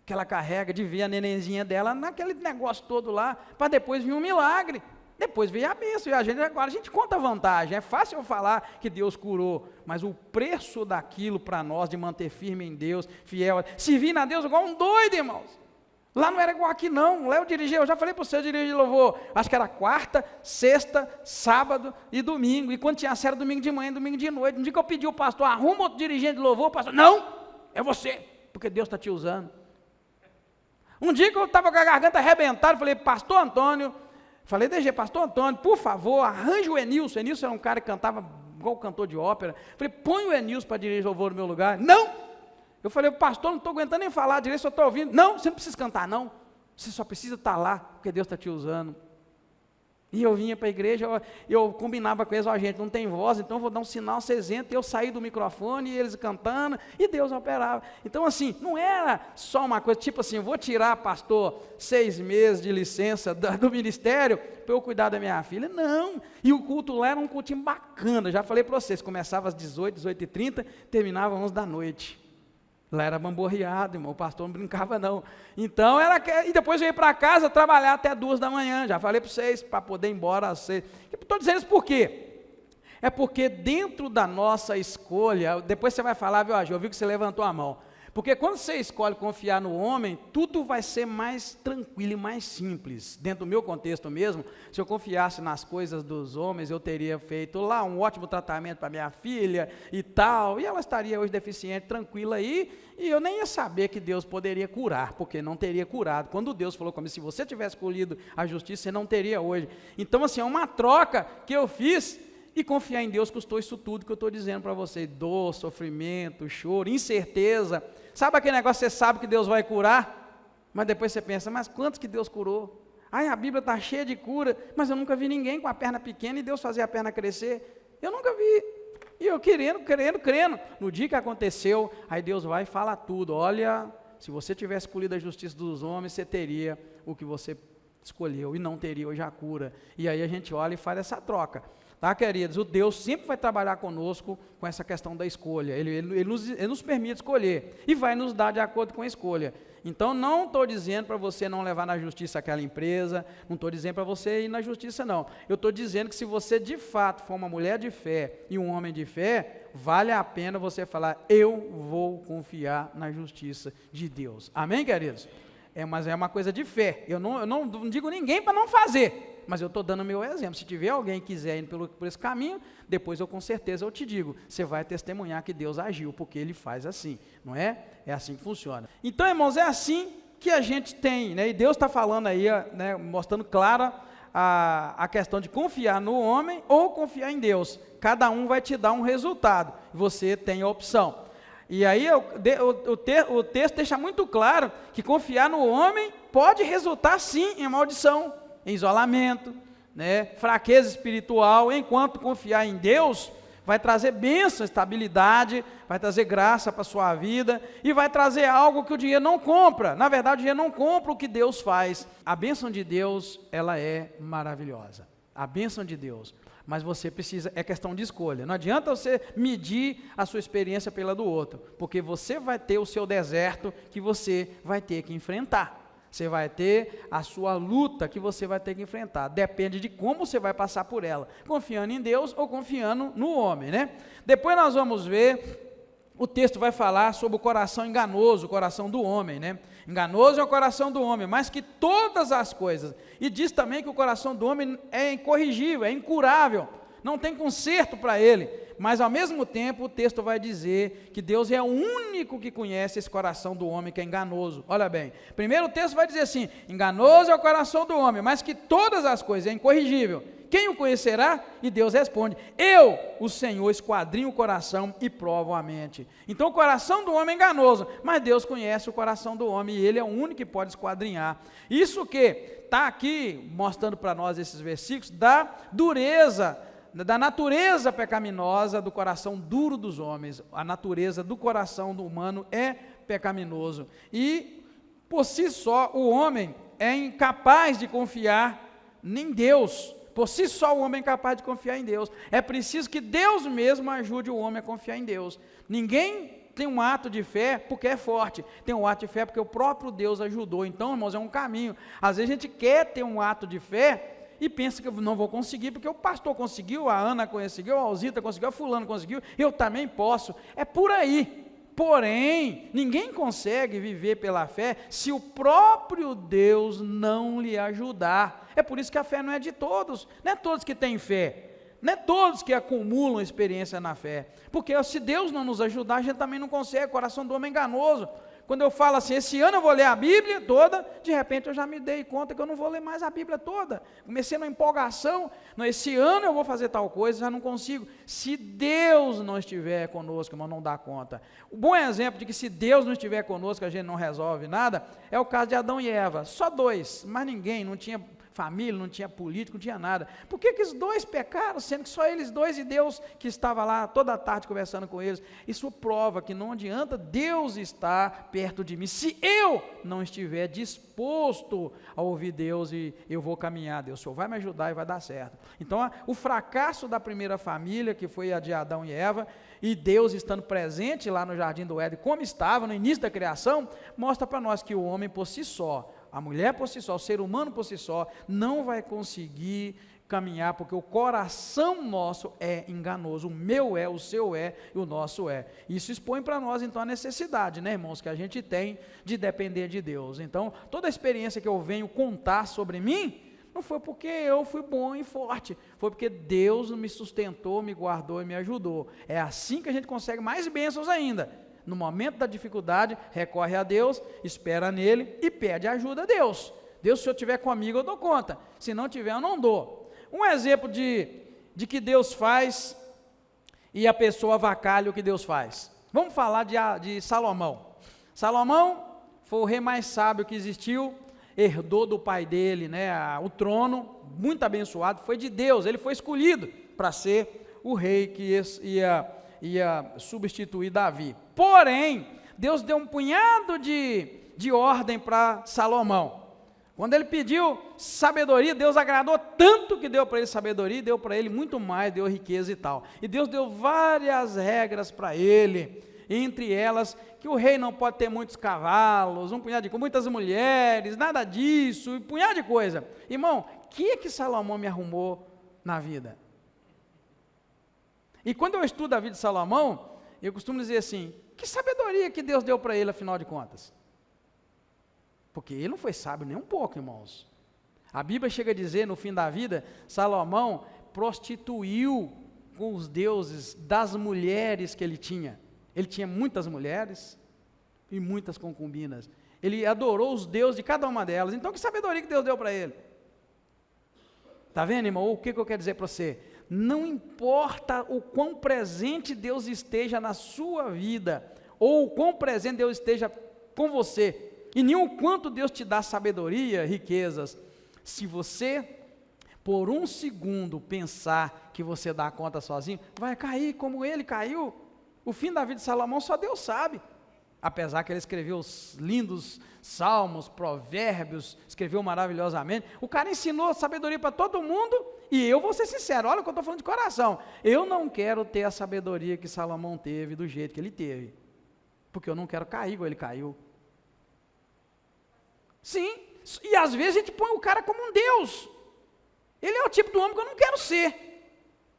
Speaker 1: que ela carrega de ver a nenenzinha dela naquele negócio todo lá, para depois vir um milagre, depois veio a bênção, e agora a gente conta a vantagem. É fácil eu falar que Deus curou, mas o preço daquilo para nós, de manter firme em Deus, fiel, servir a Deus igual um doido, irmãos. Lá não era igual aqui não, lá eu dirigia, eu já falei para você, eu dirigi louvor, acho que era quarta, sexta, sábado e domingo, e quando tinha série, domingo de manhã, domingo de noite. Um dia que eu pedi ao pastor, arruma outro dirigente de louvor, o pastor, não, é você, porque Deus está te usando. Um dia que eu estava com a garganta arrebentada, falei, pastor Antônio, pastor Antônio, por favor, arranje o Enilson era um cara que cantava igual cantor de ópera, falei, põe o Enilson para dirigir louvor no meu lugar. Não! Eu falei, pastor, não estou aguentando nem falar direito, só estou ouvindo. Não, você não precisa cantar não, você só precisa estar lá, porque Deus está te usando. E eu vinha para a igreja, eu combinava com eles, gente, não tem voz, então eu vou dar um sinal, vocês entram, eu saí do microfone, e eles cantando, e Deus operava. Então assim, não era só uma coisa, tipo assim, vou tirar, pastor, 6 meses de licença do ministério, para eu cuidar da minha filha. Não, e o culto lá era um cultinho bacana, já falei para vocês, começava às 18h30, terminava às 11 da noite. Lá era bamborreado, irmão, o pastor não brincava não. Então, e depois eu ia para casa trabalhar até 2 da manhã, já falei para vocês, para poder ir embora às 6. Estou dizendo isso por quê? É porque dentro da nossa escolha, depois você vai falar, viu, eu vi que você levantou a mão. Porque quando você escolhe confiar no homem, tudo vai ser mais tranquilo e mais simples. Dentro do meu contexto mesmo, se eu confiasse nas coisas dos homens, eu teria feito lá um ótimo tratamento para minha filha e tal, e ela estaria hoje deficiente, tranquila aí, e eu nem ia saber que Deus poderia curar, porque não teria curado. Quando Deus falou comigo, se você tivesse escolhido a justiça, você não teria hoje. Então, assim, é uma troca que eu fiz, e confiar em Deus custou isso tudo que eu estou dizendo para vocês, dor, sofrimento, choro, incerteza. Sabe aquele negócio que você sabe que Deus vai curar, mas depois você pensa, mas quantos que Deus curou? Ai, a Bíblia está cheia de cura, mas eu nunca vi ninguém com a perna pequena e Deus fazer a perna crescer. Eu nunca vi. E eu querendo. No dia que aconteceu, aí Deus vai e fala tudo. Olha, se você tivesse escolhido a justiça dos homens, você teria o que você escolheu e não teria hoje a cura. E aí a gente olha e faz essa troca. tá, queridos? O Deus sempre vai trabalhar conosco com essa questão da escolha. Ele nos permite escolher e vai nos dar de acordo com a escolha. Então, não estou dizendo para você não levar na justiça aquela empresa, não estou dizendo para você ir na justiça, não. Eu estou dizendo que se você de fato for uma mulher de fé e um homem de fé, vale a pena você falar, eu vou confiar na justiça de Deus. Amém, queridos? Mas é uma coisa de fé. Eu não digo ninguém para não fazer, mas eu estou dando o meu exemplo. Se tiver alguém que quiser ir por esse caminho, depois com certeza eu te digo, você vai testemunhar que Deus agiu, porque Ele faz assim, não é? É assim que funciona. Então, irmãos, é assim que a gente tem, né? E Deus está falando aí, né, mostrando clara a questão de confiar no homem ou confiar em Deus. Cada um vai te dar um resultado, você tem a opção. E aí o texto deixa muito claro que confiar no homem pode resultar sim em maldição, em isolamento, né, fraqueza espiritual, enquanto confiar em Deus vai trazer bênção, estabilidade, vai trazer graça para a sua vida e vai trazer algo que o dinheiro não compra. Na verdade, o dinheiro não compra o que Deus faz. A bênção de Deus, ela é maravilhosa. A bênção de Deus. Mas você precisa, é questão de escolha. Não adianta você medir a sua experiência pela do outro, porque você vai ter o seu deserto que você vai ter que enfrentar. Você vai ter a sua luta que você vai ter que enfrentar. Depende de como você vai passar por ela. Confiando em Deus ou confiando no homem, né? Depois nós vamos ver, o texto vai falar sobre o coração enganoso, o coração do homem, né? Enganoso é o coração do homem, mais que todas as coisas. E diz também que o coração do homem é incorrigível, é incurável. Não tem conserto para ele. Mas ao mesmo tempo o texto vai dizer que Deus é o único que conhece esse coração do homem que é enganoso. Olha bem, primeiro o texto vai dizer assim, enganoso é o coração do homem, mas que todas as coisas é incorrigível. Quem o conhecerá? E Deus responde, eu, o Senhor, esquadrinho o coração e provo a mente. Então o coração do homem é enganoso, mas Deus conhece o coração do homem e Ele é o único que pode esquadrinhar. Isso que está aqui mostrando para nós esses versículos da dureza, da natureza pecaminosa do coração duro dos homens. A natureza do coração do humano é pecaminoso e por si só o homem é incapaz de confiar em Deus. Por si só o homem é incapaz de confiar em Deus. É preciso que Deus mesmo ajude o homem a confiar em Deus. Ninguém tem um ato de fé porque é forte, tem um ato de fé porque o próprio Deus ajudou. Então, irmãos, é um caminho. Às vezes a gente quer ter um ato de fé e pensa que eu não vou conseguir, porque o pastor conseguiu, a Ana conseguiu, a Alzita conseguiu, a fulano conseguiu, eu também posso. É por aí. Porém, ninguém consegue viver pela fé se o próprio Deus não lhe ajudar. É por isso que a fé não é de todos, não é todos que têm fé, não é todos que acumulam experiência na fé, porque se Deus não nos ajudar, a gente também não consegue, o coração do homem é enganoso. Quando eu falo assim, esse ano eu vou ler a Bíblia toda, de repente eu já me dei conta que eu não vou ler mais a Bíblia toda. Comecei numa empolgação, não, esse ano eu vou fazer tal coisa, já não consigo. Se Deus não estiver conosco, irmão, não dá conta. O bom exemplo de que se Deus não estiver conosco, a gente não resolve nada, é o caso de Adão e Eva. Só dois, mas ninguém, não tinha família, não tinha político, não tinha nada. Por que os dois pecaram, sendo que só eles dois e Deus que estava lá toda a tarde conversando com eles? Isso prova que não adianta Deus estar perto de mim, se eu não estiver disposto a ouvir Deus e eu vou caminhar, Deus, o Senhor vai me ajudar e vai dar certo. Então, o fracasso da primeira família, que foi a de Adão e Eva, e Deus estando presente lá no Jardim do Éden, como estava no início da criação, mostra para nós que o homem por si só, a mulher por si só, o ser humano por si só, não vai conseguir caminhar, porque o coração nosso é enganoso, o meu é, o seu é, e o nosso é. Isso expõe para nós, então, a necessidade, né, irmãos, que a gente tem de depender de Deus. Então, toda a experiência que eu venho contar sobre mim, não foi porque eu fui bom e forte, foi porque Deus me sustentou, me guardou e me ajudou. É assim que a gente consegue mais bênçãos ainda. No momento da dificuldade, recorre a Deus, espera nele e pede ajuda a Deus. Deus, se eu estiver comigo, eu dou conta. Se não tiver, eu não dou. Um exemplo de que Deus faz e a pessoa avacalha o que Deus faz. Vamos falar de Salomão. Salomão foi o rei mais sábio que existiu, herdou do pai dele, né, o trono, muito abençoado, foi de Deus, ele foi escolhido para ser o rei que ia substituir Davi. Porém, Deus deu um punhado de ordem para Salomão. Quando ele pediu sabedoria, Deus agradou tanto que deu para ele sabedoria, e deu para ele muito mais, deu riqueza e tal. E Deus deu várias regras para ele, entre elas, que o rei não pode ter muitos cavalos, um punhado de muitas mulheres, nada disso, um punhado de coisa. Irmão, o que Salomão me arrumou na vida? E quando eu estudo a vida de Salomão, eu costumo dizer assim, que sabedoria que Deus deu para ele, afinal de contas? Porque ele não foi sábio nem um pouco, irmãos. A Bíblia chega a dizer, no fim da vida, Salomão prostituiu com os deuses das mulheres que ele tinha. Ele tinha muitas mulheres e muitas concubinas. Ele adorou os deuses de cada uma delas. Então, que sabedoria que Deus deu para ele? Está vendo, irmão? O que eu quero dizer para você? Não importa o quão presente Deus esteja na sua vida, ou o quão presente Deus esteja com você, e nem o quanto Deus te dá sabedoria, riquezas, se você, por um segundo, pensar que você dá conta sozinho, vai cair como ele caiu. O fim da vida de Salomão só Deus sabe. Apesar que ele escreveu os lindos salmos, provérbios, escreveu maravilhosamente, o cara ensinou sabedoria para todo mundo, e eu vou ser sincero, olha o que eu estou falando de coração, eu não quero ter a sabedoria que Salomão teve, do jeito que ele teve, porque eu não quero cair igual ele caiu. Sim, e às vezes a gente põe o cara como um Deus, ele é o tipo do homem que eu não quero ser,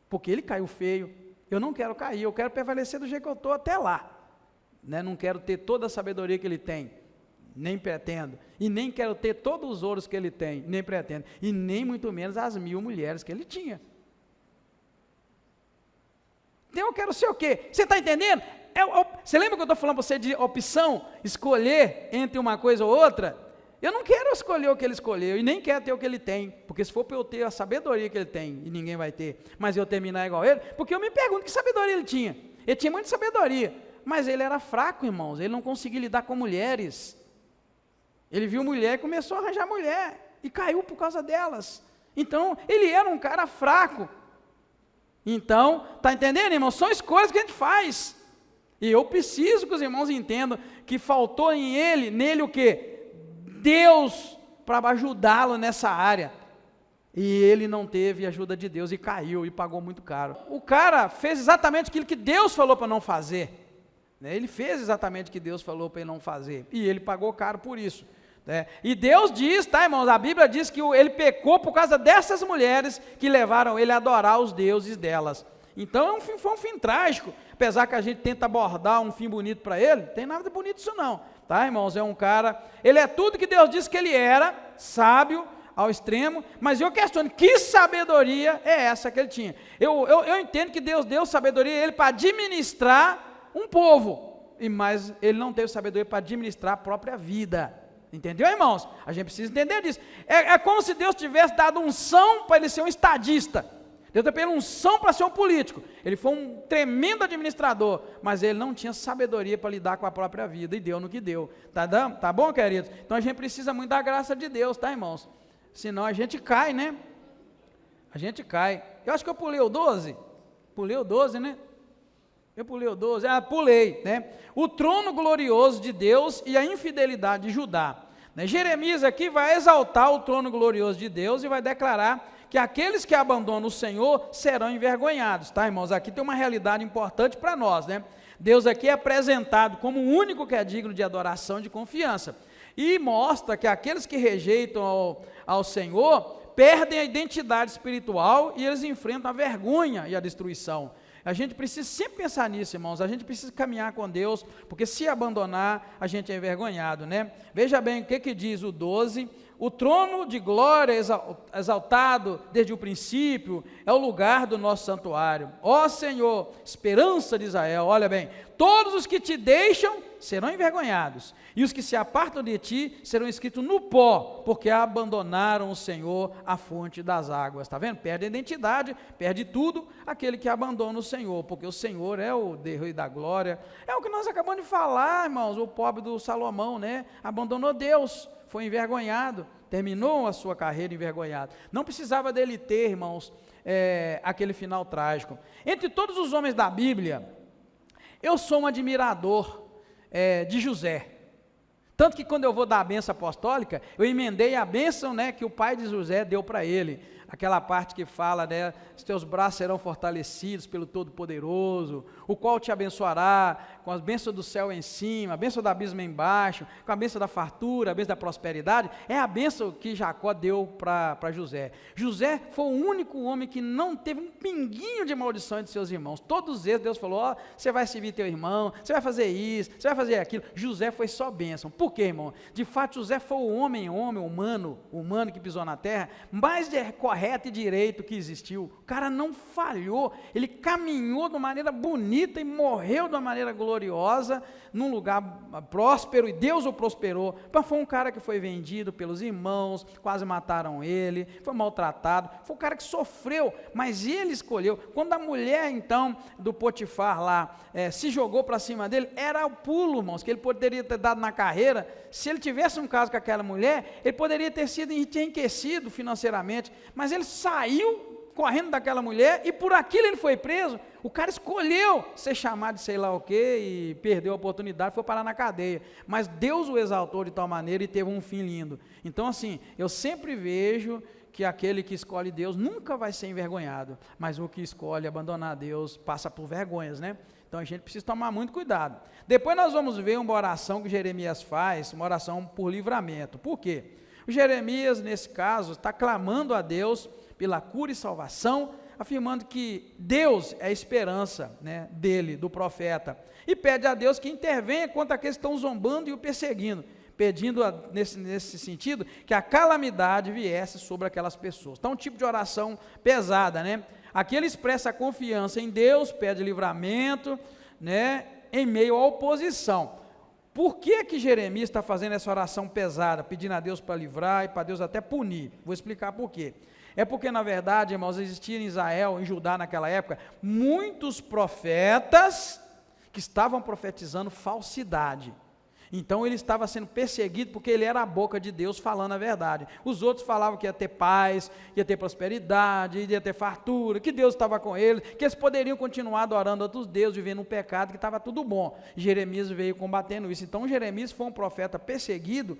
Speaker 1: porque ele caiu feio, eu não quero cair, eu quero prevalecer do jeito que eu estou até lá, né? Não quero ter toda a sabedoria que ele tem, nem pretendo, e nem quero ter todos os ouros que ele tem, nem pretendo, e nem muito menos as 1000 mulheres que ele tinha. Então eu quero ser o quê? Você está entendendo? Você lembra que eu estou falando para você de opção, escolher entre uma coisa ou outra? Eu não quero escolher o que ele escolheu, e nem quero ter o que ele tem, porque se for para eu ter a sabedoria que ele tem, e ninguém vai ter, mas eu terminar igual ele, porque eu me pergunto que sabedoria ele tinha. Ele tinha muita sabedoria, mas ele era fraco, irmãos, ele não conseguia lidar com mulheres. Ele viu mulher e começou a arranjar mulher, e caiu por causa delas. Então, ele era um cara fraco. Então, está entendendo, irmão? São escolhas que a gente faz. E eu preciso que os irmãos entendam que faltou nele o quê? Deus para ajudá-lo nessa área. E ele não teve ajuda de Deus e caiu e pagou muito caro. O cara fez exatamente aquilo que Deus falou para não fazer. Ele fez exatamente o que Deus falou para ele não fazer. E ele pagou caro por isso. E Deus diz, tá, irmãos? A Bíblia diz que ele pecou por causa dessas mulheres que levaram ele a adorar os deuses delas. Então foi um fim trágico. Apesar que a gente tenta abordar um fim bonito para ele, não tem nada de bonito isso não. Tá, irmãos? É um cara, ele é tudo que Deus disse que ele era, sábio ao extremo, mas eu questiono, que sabedoria é essa que ele tinha? Eu entendo que Deus deu sabedoria a ele para administrar um povo, mas ele não teve sabedoria para administrar a própria vida. Entendeu, irmãos? A gente precisa entender disso. É como se Deus tivesse dado unção para ele ser um estadista. Deus deu para ele unção para ser um político. Ele foi um tremendo administrador, mas ele não tinha sabedoria para lidar com a própria vida, e deu no que deu. Tá bom, queridos? Então a gente precisa muito da graça de Deus, tá, irmãos? Senão a gente cai, né? A gente cai. Eu acho que eu pulei o 12. Pulei o 12, né? Eu pulei o 12. Pulei, né? O trono glorioso de Deus e a infidelidade de Judá. Jeremias aqui vai exaltar o trono glorioso de Deus e vai declarar que aqueles que abandonam o Senhor serão envergonhados, tá, irmãos? Aqui tem uma realidade importante para nós, né? Deus aqui é apresentado como o único que é digno de adoração e de confiança, e mostra que aqueles que rejeitam ao Senhor perdem a identidade espiritual e eles enfrentam a vergonha e a destruição. A gente precisa sempre pensar nisso, irmãos, a gente precisa caminhar com Deus, porque se abandonar, a gente é envergonhado, né? Veja bem o que diz o 12, o trono de glória exaltado desde o princípio, é o lugar do nosso santuário. Ó Senhor, esperança de Israel, olha bem, todos os que te deixam serão envergonhados, e os que se apartam de ti serão escritos no pó, porque abandonaram o Senhor, a fonte das águas. Está vendo? Perde a identidade, perde tudo aquele que abandona o Senhor, porque o Senhor é o Rei da glória. É o que nós acabamos de falar, irmãos, o pobre do Salomão, né? Abandonou Deus, foi envergonhado, terminou a sua carreira envergonhado. Não precisava dele ter, irmãos, aquele final trágico. Entre todos os homens da Bíblia, eu sou um admirador de José. Tanto que quando eu vou dar a bênção apostólica, eu emendei a bênção, né, que o pai de José deu para ele. Aquela parte que fala, né, os teus braços serão fortalecidos pelo Todo-Poderoso, o qual te abençoará com as bênçãos do céu em cima, a bênção do abismo embaixo, com a bênção da fartura, a bênção da prosperidade. É a bênção que Jacó deu para José. José foi o único homem que não teve um pinguinho de maldição entre seus irmãos. Todos eles, Deus falou, ó, você vai servir teu irmão, você vai fazer isso, você vai fazer aquilo. José foi só bênção. Por quê, irmão? De fato, José foi o homem humano que pisou na terra, mais correto e direito que existiu. O cara não falhou, ele caminhou de uma maneira bonita e morreu de uma maneira gloriosa, num lugar próspero, e Deus o prosperou. Mas foi um cara que foi vendido pelos irmãos, quase mataram ele, foi maltratado, foi um cara que sofreu, mas ele escolheu. Quando a mulher, então, do Potifar lá, se jogou para cima dele, era o pulo, irmãos, que ele poderia ter dado na carreira. Se ele tivesse um caso com aquela mulher, ele poderia ter sido enriquecido financeiramente, mas ele saiu correndo daquela mulher e por aquilo ele foi preso. O cara escolheu ser chamado de sei lá o quê e perdeu a oportunidade, foi parar na cadeia, mas Deus o exaltou de tal maneira e teve um fim lindo. Então assim, eu sempre vejo que aquele que escolhe Deus nunca vai ser envergonhado, mas o que escolhe abandonar Deus passa por vergonhas, né? Então a gente precisa tomar muito cuidado. Depois nós vamos ver uma oração que Jeremias faz, uma oração por livramento. Por quê? O Jeremias, nesse caso, está clamando a Deus pela cura e salvação, afirmando que Deus é a esperança, né, dele, do profeta, e pede a Deus que intervenha contra aqueles que estão zombando e o perseguindo, pedindo nesse sentido que a calamidade viesse sobre aquelas pessoas. Então, um tipo de oração pesada, né? Aqui ele expressa a confiança em Deus, pede livramento, né, em meio à oposição. Por que Jeremias está fazendo essa oração pesada, pedindo a Deus para livrar e para Deus até punir? Vou explicar por quê. É porque, na verdade, irmãos, existia em Israel, em Judá naquela época, muitos profetas que estavam profetizando falsidade. Então ele estava sendo perseguido porque ele era a boca de Deus falando a verdade. Os outros falavam que ia ter paz, ia ter prosperidade, ia ter fartura, que Deus estava com eles, que eles poderiam continuar adorando outros deuses, vivendo um pecado, que estava tudo bom. Jeremias veio combatendo isso. Então Jeremias foi um profeta perseguido,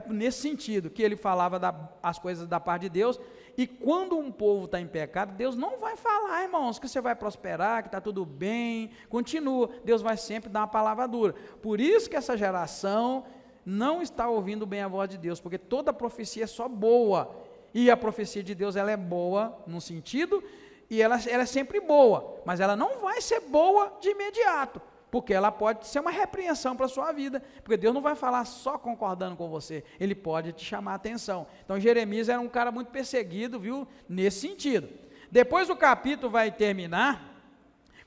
Speaker 1: nesse sentido, que ele falava as coisas da parte de Deus, e quando um povo está em pecado, Deus não vai falar, irmãos, que você vai prosperar, que está tudo bem, continua, Deus vai sempre dar uma palavra dura. Por isso que essa geração não está ouvindo bem a voz de Deus, porque toda profecia é só boa, e a profecia de Deus ela é boa num sentido, e ela é sempre boa, mas ela não vai ser boa de imediato, porque ela pode ser uma repreensão para a sua vida, porque Deus não vai falar só concordando com você, Ele pode te chamar a atenção. Então Jeremias era um cara muito perseguido, viu, nesse sentido. Depois o capítulo vai terminar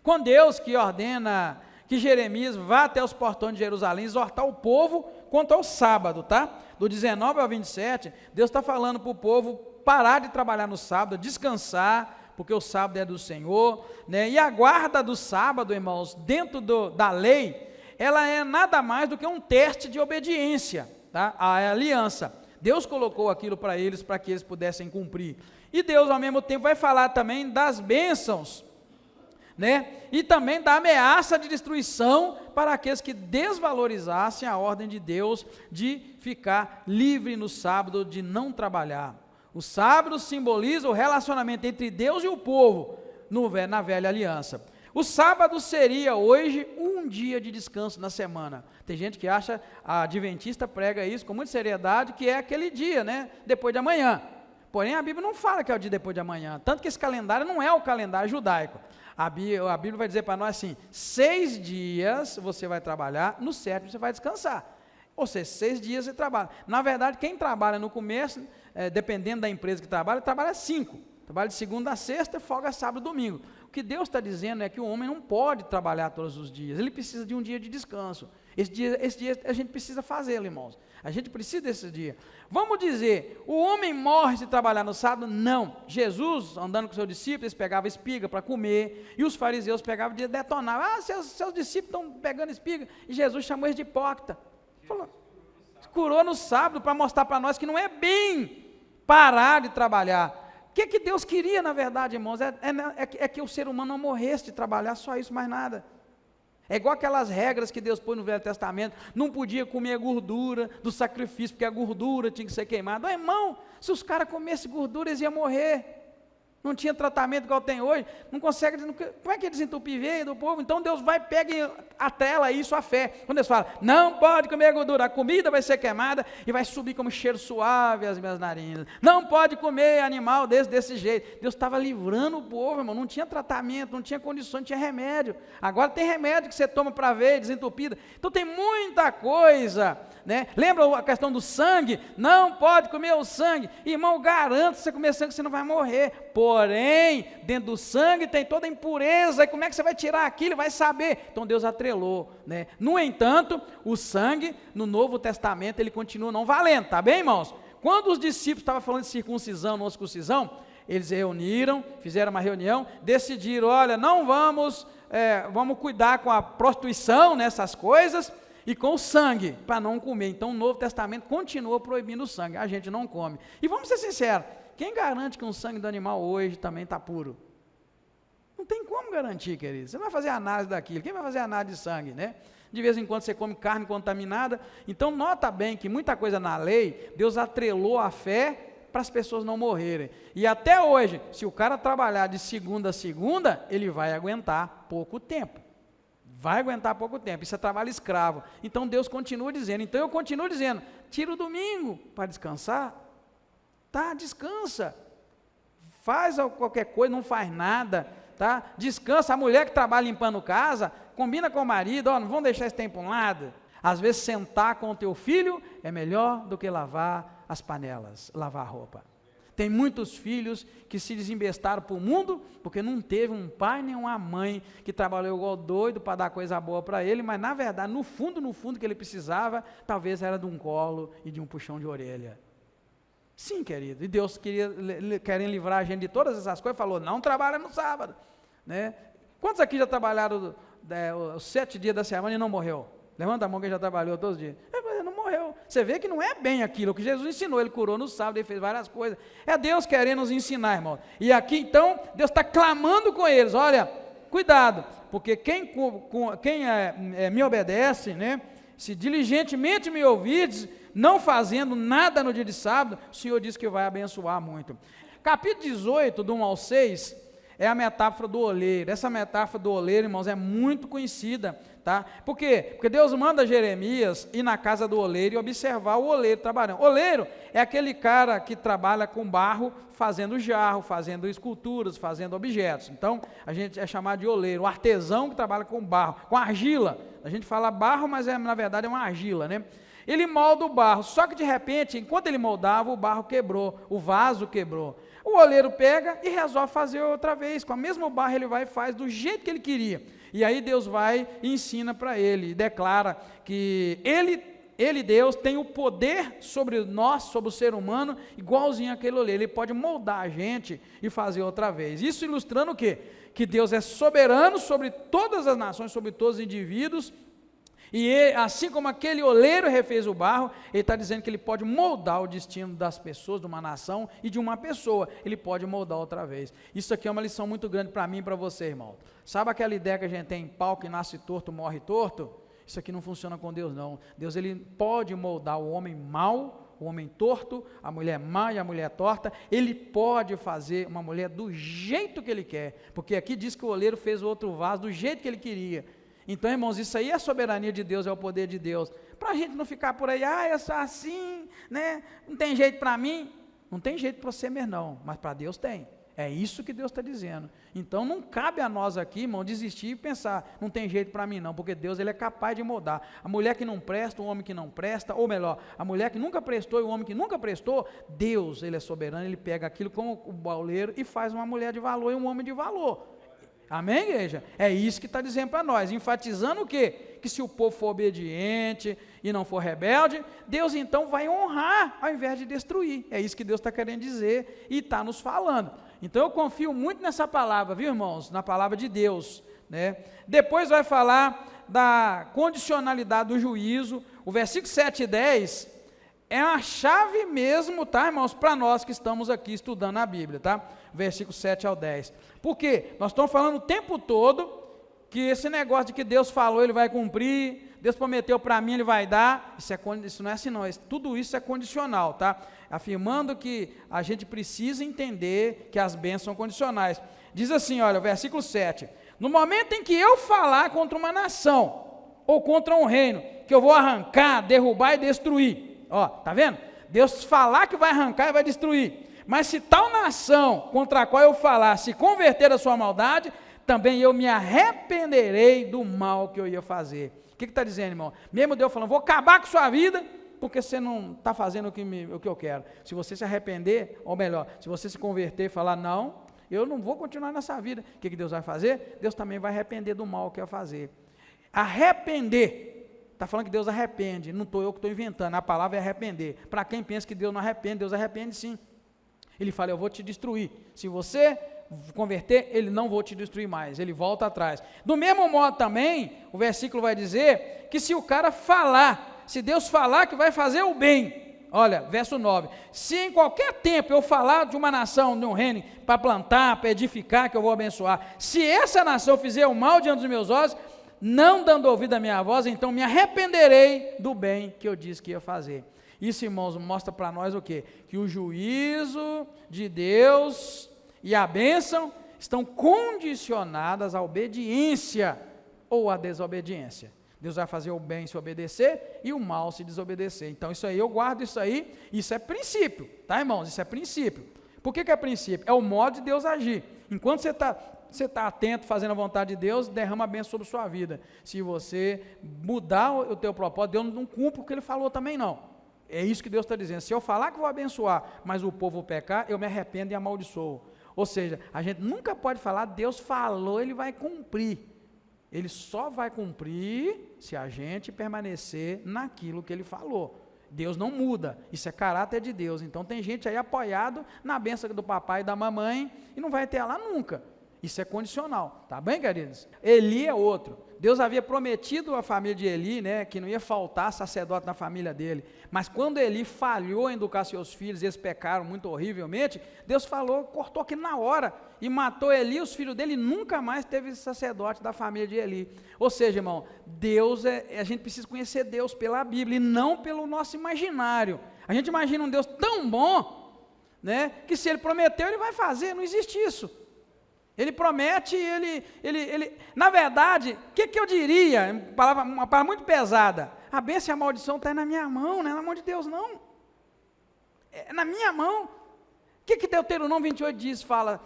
Speaker 1: com Deus que ordena que Jeremias vá até os portões de Jerusalém, exortar o povo quanto ao sábado, tá? Do 19 ao 27, Deus está falando para o povo parar de trabalhar no sábado, descansar, porque o sábado é do Senhor, né? E a guarda do sábado, irmãos, dentro da lei, ela é nada mais do que um teste de obediência, tá? À aliança. Deus colocou aquilo para eles, para que eles pudessem cumprir. E Deus, ao mesmo tempo, vai falar também das bênçãos, né? E também da ameaça de destruição para aqueles que desvalorizassem a ordem de Deus de ficar livre no sábado, de não trabalhar. O sábado simboliza o relacionamento entre Deus e o povo na velha aliança. O sábado seria hoje um dia de descanso na semana. Tem gente que acha, a adventista prega isso com muita seriedade, que é aquele dia, né, depois de amanhã. Porém a Bíblia não fala que é o dia depois de amanhã, tanto que esse calendário não é o calendário judaico. A Bíblia vai dizer para nós assim, 6 dias você vai trabalhar, no 7º você vai descansar. Ou seja, 6 dias você trabalha. Na verdade, quem trabalha no começo, dependendo da empresa que trabalha 5. Trabalha de segunda a sexta, folga sábado e domingo. O que Deus está dizendo é que o homem não pode trabalhar todos os dias, ele precisa de um dia de descanso. Esse dia a gente precisa fazê-lo, irmãos. A gente precisa desse dia. Vamos dizer, o homem morre se trabalhar no sábado? Não. Jesus, andando com seus discípulos, eles pegavam espiga para comer, e os fariseus pegavam e detonavam. Seus discípulos estão pegando espiga, e Jesus chamou eles de hipócrita. Falou, curou no sábado para mostrar para nós que não é bem parar de trabalhar. O que Deus queria, na verdade, irmãos, é que o ser humano não morresse de trabalhar, só isso, mais nada. É igual aquelas regras que Deus pôs no Velho Testamento, não podia comer a gordura do sacrifício, porque a gordura tinha que ser queimada. Irmão, se os caras comessem gordura, eles iam morrer. Não tinha tratamento igual tem hoje, não consegue, como é que desentupir veio do povo? Então Deus vai, pega e atrela isso à fé. Quando Deus fala, não pode comer gordura, a comida vai ser queimada e vai subir como cheiro suave às minhas narinas. Não pode comer animal desse jeito. Deus estava livrando o povo, irmão, não tinha tratamento, não tinha condições, não tinha remédio. Agora tem remédio que você toma para ver, desentupida. Então tem muita coisa, né? Lembra a questão do sangue? Não pode comer o sangue. Irmão, garanto, se você comer sangue, você não vai morrer. Porém, dentro do sangue tem toda a impureza, e como é que você vai tirar aquilo? Vai saber. Então Deus atrelou, né? No entanto, o sangue, no Novo Testamento, ele continua não valendo, tá bem, irmãos? Quando os discípulos estavam falando de circuncisão, não circuncisão, eles reuniram, fizeram uma reunião, decidiram, olha, não vamos cuidar com a prostituição nessas coisas, e com o sangue, para não comer. Então o Novo Testamento continua proibindo o sangue, a gente não come. E vamos ser sinceros, quem garante que um sangue do animal hoje também está puro? Não tem como garantir, querido. Você não vai fazer análise daquilo, quem vai fazer análise de sangue, né? De vez em quando você come carne contaminada. Então nota bem que muita coisa na lei, Deus atrelou a fé para as pessoas não morrerem. E até hoje, se o cara trabalhar de segunda a segunda, ele vai aguentar pouco tempo. Vai aguentar pouco tempo, isso é trabalho escravo. Então Deus continua dizendo, então eu continuo dizendo, tira o domingo para descansar, tá, descansa, faz qualquer coisa, não faz nada, tá, descansa. A mulher que trabalha limpando casa, combina com o marido, ó, não vamos deixar esse tempo um lado. Às vezes sentar com o teu filho é melhor do que lavar as panelas, lavar a roupa. Tem muitos filhos que se desembestaram para o mundo, porque não teve um pai nem uma mãe que trabalhou igual doido para dar coisa boa para ele, mas na verdade, no fundo que ele precisava, talvez era de um colo e de um puxão de orelha. Sim, querido, e Deus querendo livrar a gente de todas essas coisas, falou, não trabalha no sábado, né? Quantos aqui já trabalharam os 7 dias da semana e não morreu? Levanta a mão quem já trabalhou todos os dias. Não morreu. Você vê que não é bem aquilo que Jesus ensinou, ele curou no sábado, ele fez várias coisas. É Deus querendo nos ensinar, irmão. E aqui então, Deus está clamando com eles, olha, cuidado, porque quem me obedece, né, se diligentemente me ouvides, não fazendo nada no dia de sábado, o Senhor diz que vai abençoar muito. Capítulo 18, do 1 ao 6, é a metáfora do oleiro. Essa metáfora do oleiro, irmãos, é muito conhecida, tá? Por quê? Porque Deus manda Jeremias ir na casa do oleiro e observar o oleiro trabalhando. Oleiro é aquele cara que trabalha com barro, fazendo jarro, fazendo esculturas, fazendo objetos. Então, a gente é chamado de oleiro, o artesão que trabalha com barro, com argila. A gente fala barro, mas na verdade é uma argila, né? Ele molda o barro, só que de repente, enquanto ele moldava, o barro quebrou, o vaso quebrou. O oleiro pega e resolve fazer outra vez, com a mesma barra ele vai e faz do jeito que ele queria. E aí Deus vai e ensina para ele, e declara que ele, Deus, tem o poder sobre nós, sobre o ser humano, igualzinho àquele oleiro. Ele pode moldar a gente e fazer outra vez. Isso ilustrando o quê? Que Deus é soberano sobre todas as nações, sobre todos os indivíduos, e ele, assim como aquele oleiro refez o barro, ele está dizendo que ele pode moldar o destino das pessoas, de uma nação e de uma pessoa, ele pode moldar outra vez. Isso aqui é uma lição muito grande para mim e para você, irmão. Sabe aquela ideia que a gente tem, pau que nasce torto, morre torto? Isso aqui não funciona com Deus não. Deus, ele pode moldar o homem mau, o homem torto, a mulher má e a mulher torta. Ele pode fazer uma mulher do jeito que ele quer, porque aqui diz que o oleiro fez o outro vaso do jeito que ele queria. Então, irmãos, isso aí é a soberania de Deus, é o poder de Deus. Para a gente não ficar por aí, eu sou assim, né? Não tem jeito para mim. Não tem jeito para você mesmo não, mas para Deus tem. É isso que Deus está dizendo. Então, não cabe a nós aqui, irmão, desistir e pensar, não tem jeito para mim não, porque Deus, ele é capaz de mudar. A mulher que não presta, o homem que não presta, ou melhor, a mulher que nunca prestou e o homem que nunca prestou, Deus, ele é soberano, ele pega aquilo como o bauleiro e faz uma mulher de valor e um homem de valor. Amém, igreja? É isso que está dizendo para nós, enfatizando o quê? Que se o povo for obediente e não for rebelde, Deus então vai honrar ao invés de destruir. É isso que Deus está querendo dizer e está nos falando. Então eu confio muito nessa palavra, viu, irmãos? Na palavra de Deus, né? Depois vai falar da condicionalidade do juízo. O versículo 7 e 10 é a chave mesmo, tá, irmãos, para nós que estamos aqui estudando a Bíblia, tá? Versículo 7 ao 10. Por quê? Nós estamos falando o tempo todo que esse negócio de que Deus falou, Ele vai cumprir, Deus prometeu para mim, Ele vai dar, isso não é assim não, tudo isso é condicional, tá? Afirmando que a gente precisa entender que as bênçãos são condicionais. Diz assim, olha, o versículo 7, no momento em que eu falar contra uma nação, ou contra um reino, que eu vou arrancar, derrubar e destruir, ó, tá vendo? Deus falar que vai arrancar e vai destruir, mas se tal nação contra a qual eu falar se converter da sua maldade, também eu me arrependerei do mal que eu ia fazer. O que está dizendo, irmão? Mesmo Deus falando, vou acabar com sua vida, porque você não está fazendo o que eu quero. Se você se arrepender, ou melhor, se você se converter e falar, não, eu não vou continuar nessa vida, o que Deus vai fazer? Deus também vai arrepender do mal que eu ia fazer. Arrepender, está falando que Deus arrepende, não estou eu que estou inventando, a palavra é arrepender. Para quem pensa que Deus não arrepende, Deus arrepende sim. Ele fala, eu vou te destruir. Se você converter, Ele não vou te destruir mais, Ele volta atrás. Do mesmo modo também, o versículo vai dizer, que se o cara falar, se Deus falar que vai fazer o bem, olha, verso 9, se em qualquer tempo eu falar de uma nação, de um reino, para plantar, para edificar, que eu vou abençoar, se essa nação fizer o mal diante dos meus olhos, não dando ouvido à minha voz, então me arrependerei do bem que eu disse que ia fazer. Isso, irmãos, mostra para nós o quê? Que o juízo de Deus e a bênção estão condicionadas à obediência ou à desobediência. Deus vai fazer o bem se obedecer e o mal se desobedecer. Então isso aí, eu guardo isso aí, isso é princípio, tá, irmãos? Isso é princípio. Por que é princípio? É o modo de Deus agir. Enquanto você está atento, fazendo a vontade de Deus, derrama a bênção sobre a sua vida. Se você mudar o teu propósito, Deus não cumpre o que Ele falou também não. É isso que Deus está dizendo. Se eu falar que vou abençoar, mas o povo pecar, eu me arrependo e amaldiçoo. Ou seja, a gente nunca pode falar, Deus falou, Ele vai cumprir. Ele só vai cumprir se a gente permanecer naquilo que Ele falou. Deus não muda, isso é caráter de Deus. Então tem gente aí apoiado na bênção do papai e da mamãe e não vai ter lá nunca. Isso é condicional, tá bem, queridos? Eli é outro. Deus havia prometido à família de Eli, né, que não ia faltar sacerdote na família dele. Mas quando Eli falhou em educar seus filhos, eles pecaram muito horrivelmente, Deus falou, cortou aqui na hora e matou Eli, os filhos dele, e nunca mais teve sacerdote da família de Eli. Ou seja, irmão, Deus a gente precisa conhecer Deus pela Bíblia e não pelo nosso imaginário. A gente imagina um Deus tão bom, né, que se Ele prometeu, Ele vai fazer, não existe isso. Ele promete, na verdade, o que eu diria, uma palavra muito pesada, a bênção e a maldição está na minha mão, não é na mão de Deus não, é na minha mão. O que Deuteronômio 28 diz, fala,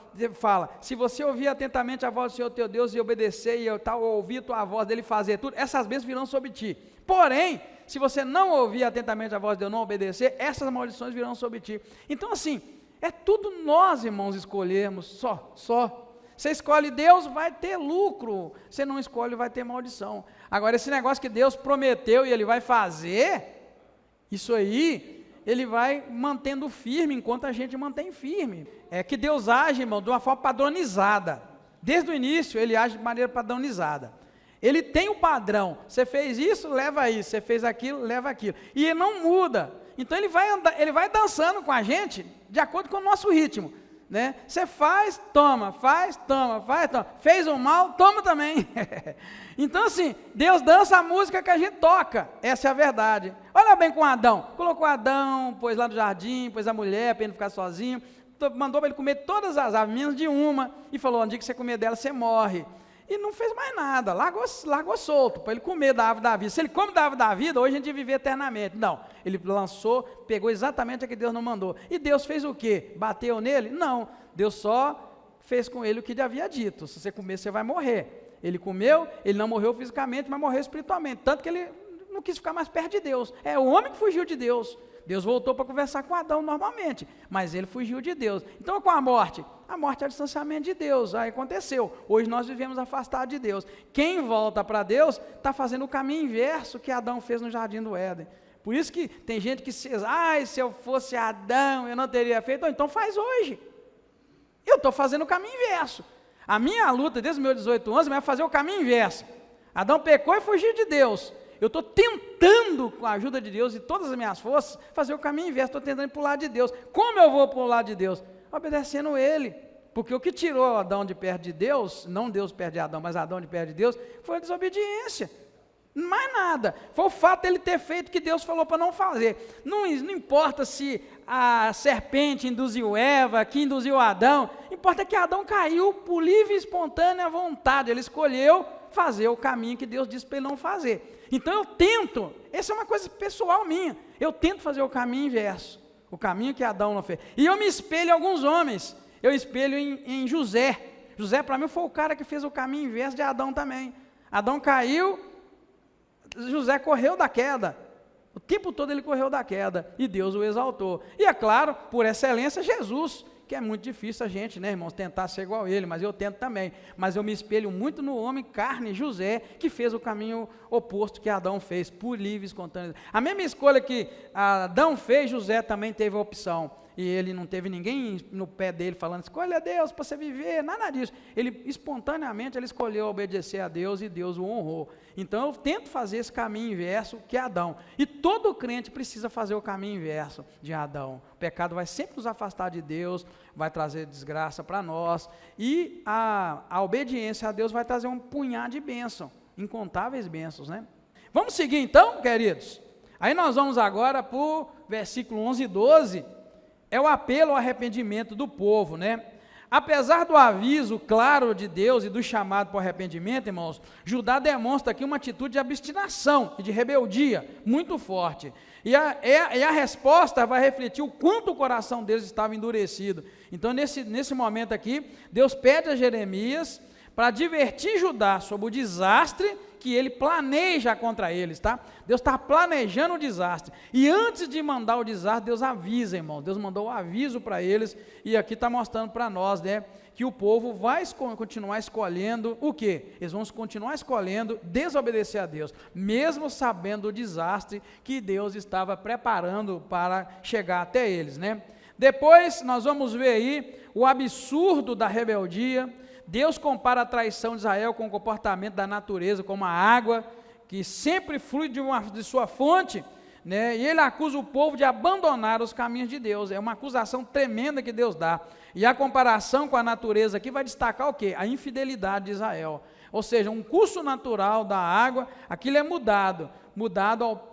Speaker 1: se você ouvir atentamente a voz do Senhor teu Deus e obedecer, e ouvir a tua voz dele fazer tudo, essas bênçãos virão sobre ti. Porém, se você não ouvir atentamente a voz de Deus, não obedecer, essas maldições virão sobre ti. Então assim, é tudo nós, irmãos, escolhermos, só. Você escolhe Deus, vai ter lucro. Você não escolhe, vai ter maldição. Agora, esse negócio que Deus prometeu e Ele vai fazer, isso aí, Ele vai mantendo firme, enquanto a gente mantém firme. É que Deus age, irmão, de uma forma padronizada. Desde o início, Ele age de maneira padronizada. Ele tem o padrão. Você fez isso, leva isso. Você fez aquilo, leva aquilo. E Ele não muda. Então, Ele vai dançando com a gente, de acordo com o nosso ritmo. Né? Você faz, toma, fez o mal, toma também. Então assim, Deus dança a música que a gente toca, essa é a verdade. Olha bem com Adão, colocou Adão, pôs lá no jardim, pôs a mulher para ele não ficar sozinho, mandou para ele comer todas as aves, menos de uma, e falou, no dia que você comer dela, você morre. E não fez mais nada, largou solto, para ele comer da árvore da vida. Se ele come da árvore da vida, hoje a gente ia viver eternamente. Não, ele lançou, pegou exatamente o que Deus não mandou. E Deus fez o quê? Bateu nele? Não, Deus só fez com ele o que ele havia dito. Se você comer, você vai morrer. Ele comeu, ele não morreu fisicamente, mas morreu espiritualmente. Tanto que ele não quis ficar mais perto de Deus. É o homem que fugiu de Deus. Deus voltou para conversar com Adão normalmente, mas ele fugiu de Deus. Então, com a morte é o distanciamento de Deus, aí aconteceu. Hoje nós vivemos afastados de Deus. Quem volta para Deus está fazendo o caminho inverso que Adão fez no Jardim do Éden. Por isso que tem gente que diz, se eu fosse Adão, eu não teria feito. Ou então faz hoje. Eu estou fazendo o caminho inverso. A minha luta desde os meus 18 anos é fazer o caminho inverso. Adão pecou e fugiu de Deus. Eu estou tentando, com a ajuda de Deus e todas as minhas forças, fazer o caminho inverso, estou tentando ir para o lado de Deus. Como eu vou para o lado de Deus? Obedecendo Ele. Porque o que tirou Adão de perto de Deus, não Deus perto de Adão, mas Adão de perto de Deus, foi a desobediência. Mais nada. Foi o fato dele ter feito o que Deus falou para não fazer. Não importa se a serpente induziu Eva, que induziu Adão. Importa que Adão caiu por livre e espontânea vontade. Ele escolheu fazer o caminho que Deus disse para ele não fazer. Então eu tento, essa é uma coisa pessoal minha, eu tento fazer o caminho inverso. O caminho que Adão não fez. E eu me espelho em alguns homens. Eu espelho em José. José para mim foi o cara que fez o caminho inverso de Adão também. Adão caiu, José correu da queda, o tempo todo ele correu da queda, e Deus o exaltou, e é claro, por excelência, Jesus, que é muito difícil a gente, né, irmãos, tentar ser igual a ele, mas eu tento também, mas eu me espelho muito no homem carne, José, que fez o caminho oposto que Adão fez, por livre e espontâneo. A mesma escolha que Adão fez, José também teve a opção, e ele não teve ninguém no pé dele falando, escolha Deus para você viver, nada disso. Ele espontaneamente ele escolheu obedecer a Deus e Deus o honrou. Então eu tento fazer esse caminho inverso que Adão. E todo crente precisa fazer o caminho inverso de Adão. O pecado vai sempre nos afastar de Deus, vai trazer desgraça para nós. E a obediência a Deus vai trazer um punhado de bênção, incontáveis bênçãos, né? Vamos seguir então, queridos? Aí nós vamos agora para o versículo 11 e 12. É o apelo ao arrependimento do povo, né? Apesar do aviso claro de Deus e do chamado para o arrependimento, irmãos, Judá demonstra aqui uma atitude de abstinação e de rebeldia muito forte. E a resposta vai refletir o quanto o coração deles estava endurecido. Então, nesse momento aqui, Deus pede a Jeremias para advertir Judá sobre o desastre que ele planeja contra eles, tá? Deus está planejando o desastre, e antes de mandar o desastre, Deus avisa, irmão, Deus mandou o aviso para eles, e aqui está mostrando para nós, né, que o povo vai continuar escolhendo o quê? Eles vão continuar escolhendo desobedecer a Deus, mesmo sabendo o desastre que Deus estava preparando para chegar até eles, né? Depois nós vamos ver aí o absurdo da rebeldia. Deus compara a traição de Israel com o comportamento da natureza, como a água, que sempre flui de sua fonte, né? E ele acusa o povo de abandonar os caminhos de Deus. É uma acusação tremenda que Deus dá. E a comparação com a natureza aqui vai destacar o quê? A infidelidade de Israel. Ou seja, um curso natural da água, aquilo é mudado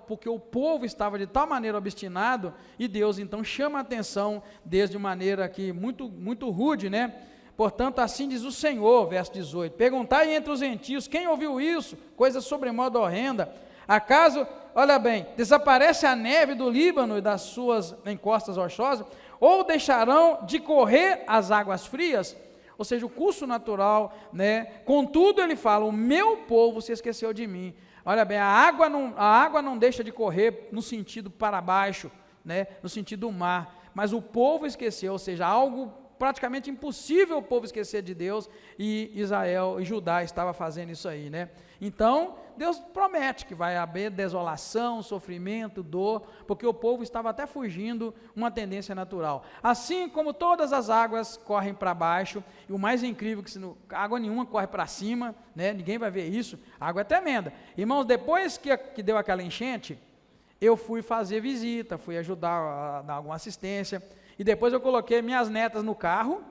Speaker 1: porque o povo estava de tal maneira obstinado, e Deus então chama a atenção deles de maneira aqui muito, muito rude, né? Portanto, assim diz o Senhor, verso 18, perguntai entre os gentios, quem ouviu isso? Coisa sobremodo horrenda. Acaso, olha bem, desaparece a neve do Líbano e das suas encostas rochosas? Ou deixarão de correr as águas frias? Ou seja, o curso natural, né? Contudo, ele fala, o meu povo se esqueceu de mim. Olha bem, a água não deixa de correr no sentido para baixo, né? No sentido do mar, mas o povo esqueceu, ou seja, algo praticamente impossível o povo esquecer de Deus, e Israel e Judá estava fazendo isso aí, né? Então, Deus promete que vai haver desolação, sofrimento, dor, porque o povo estava até fugindo uma tendência natural. Assim como todas as águas correm para baixo, e o mais incrível é que água nenhuma corre para cima, né? Ninguém vai ver isso, a água é tremenda. Irmãos, depois que deu aquela enchente, eu fui fazer visita, fui ajudar a dar alguma assistência, e depois eu coloquei minhas netas no carro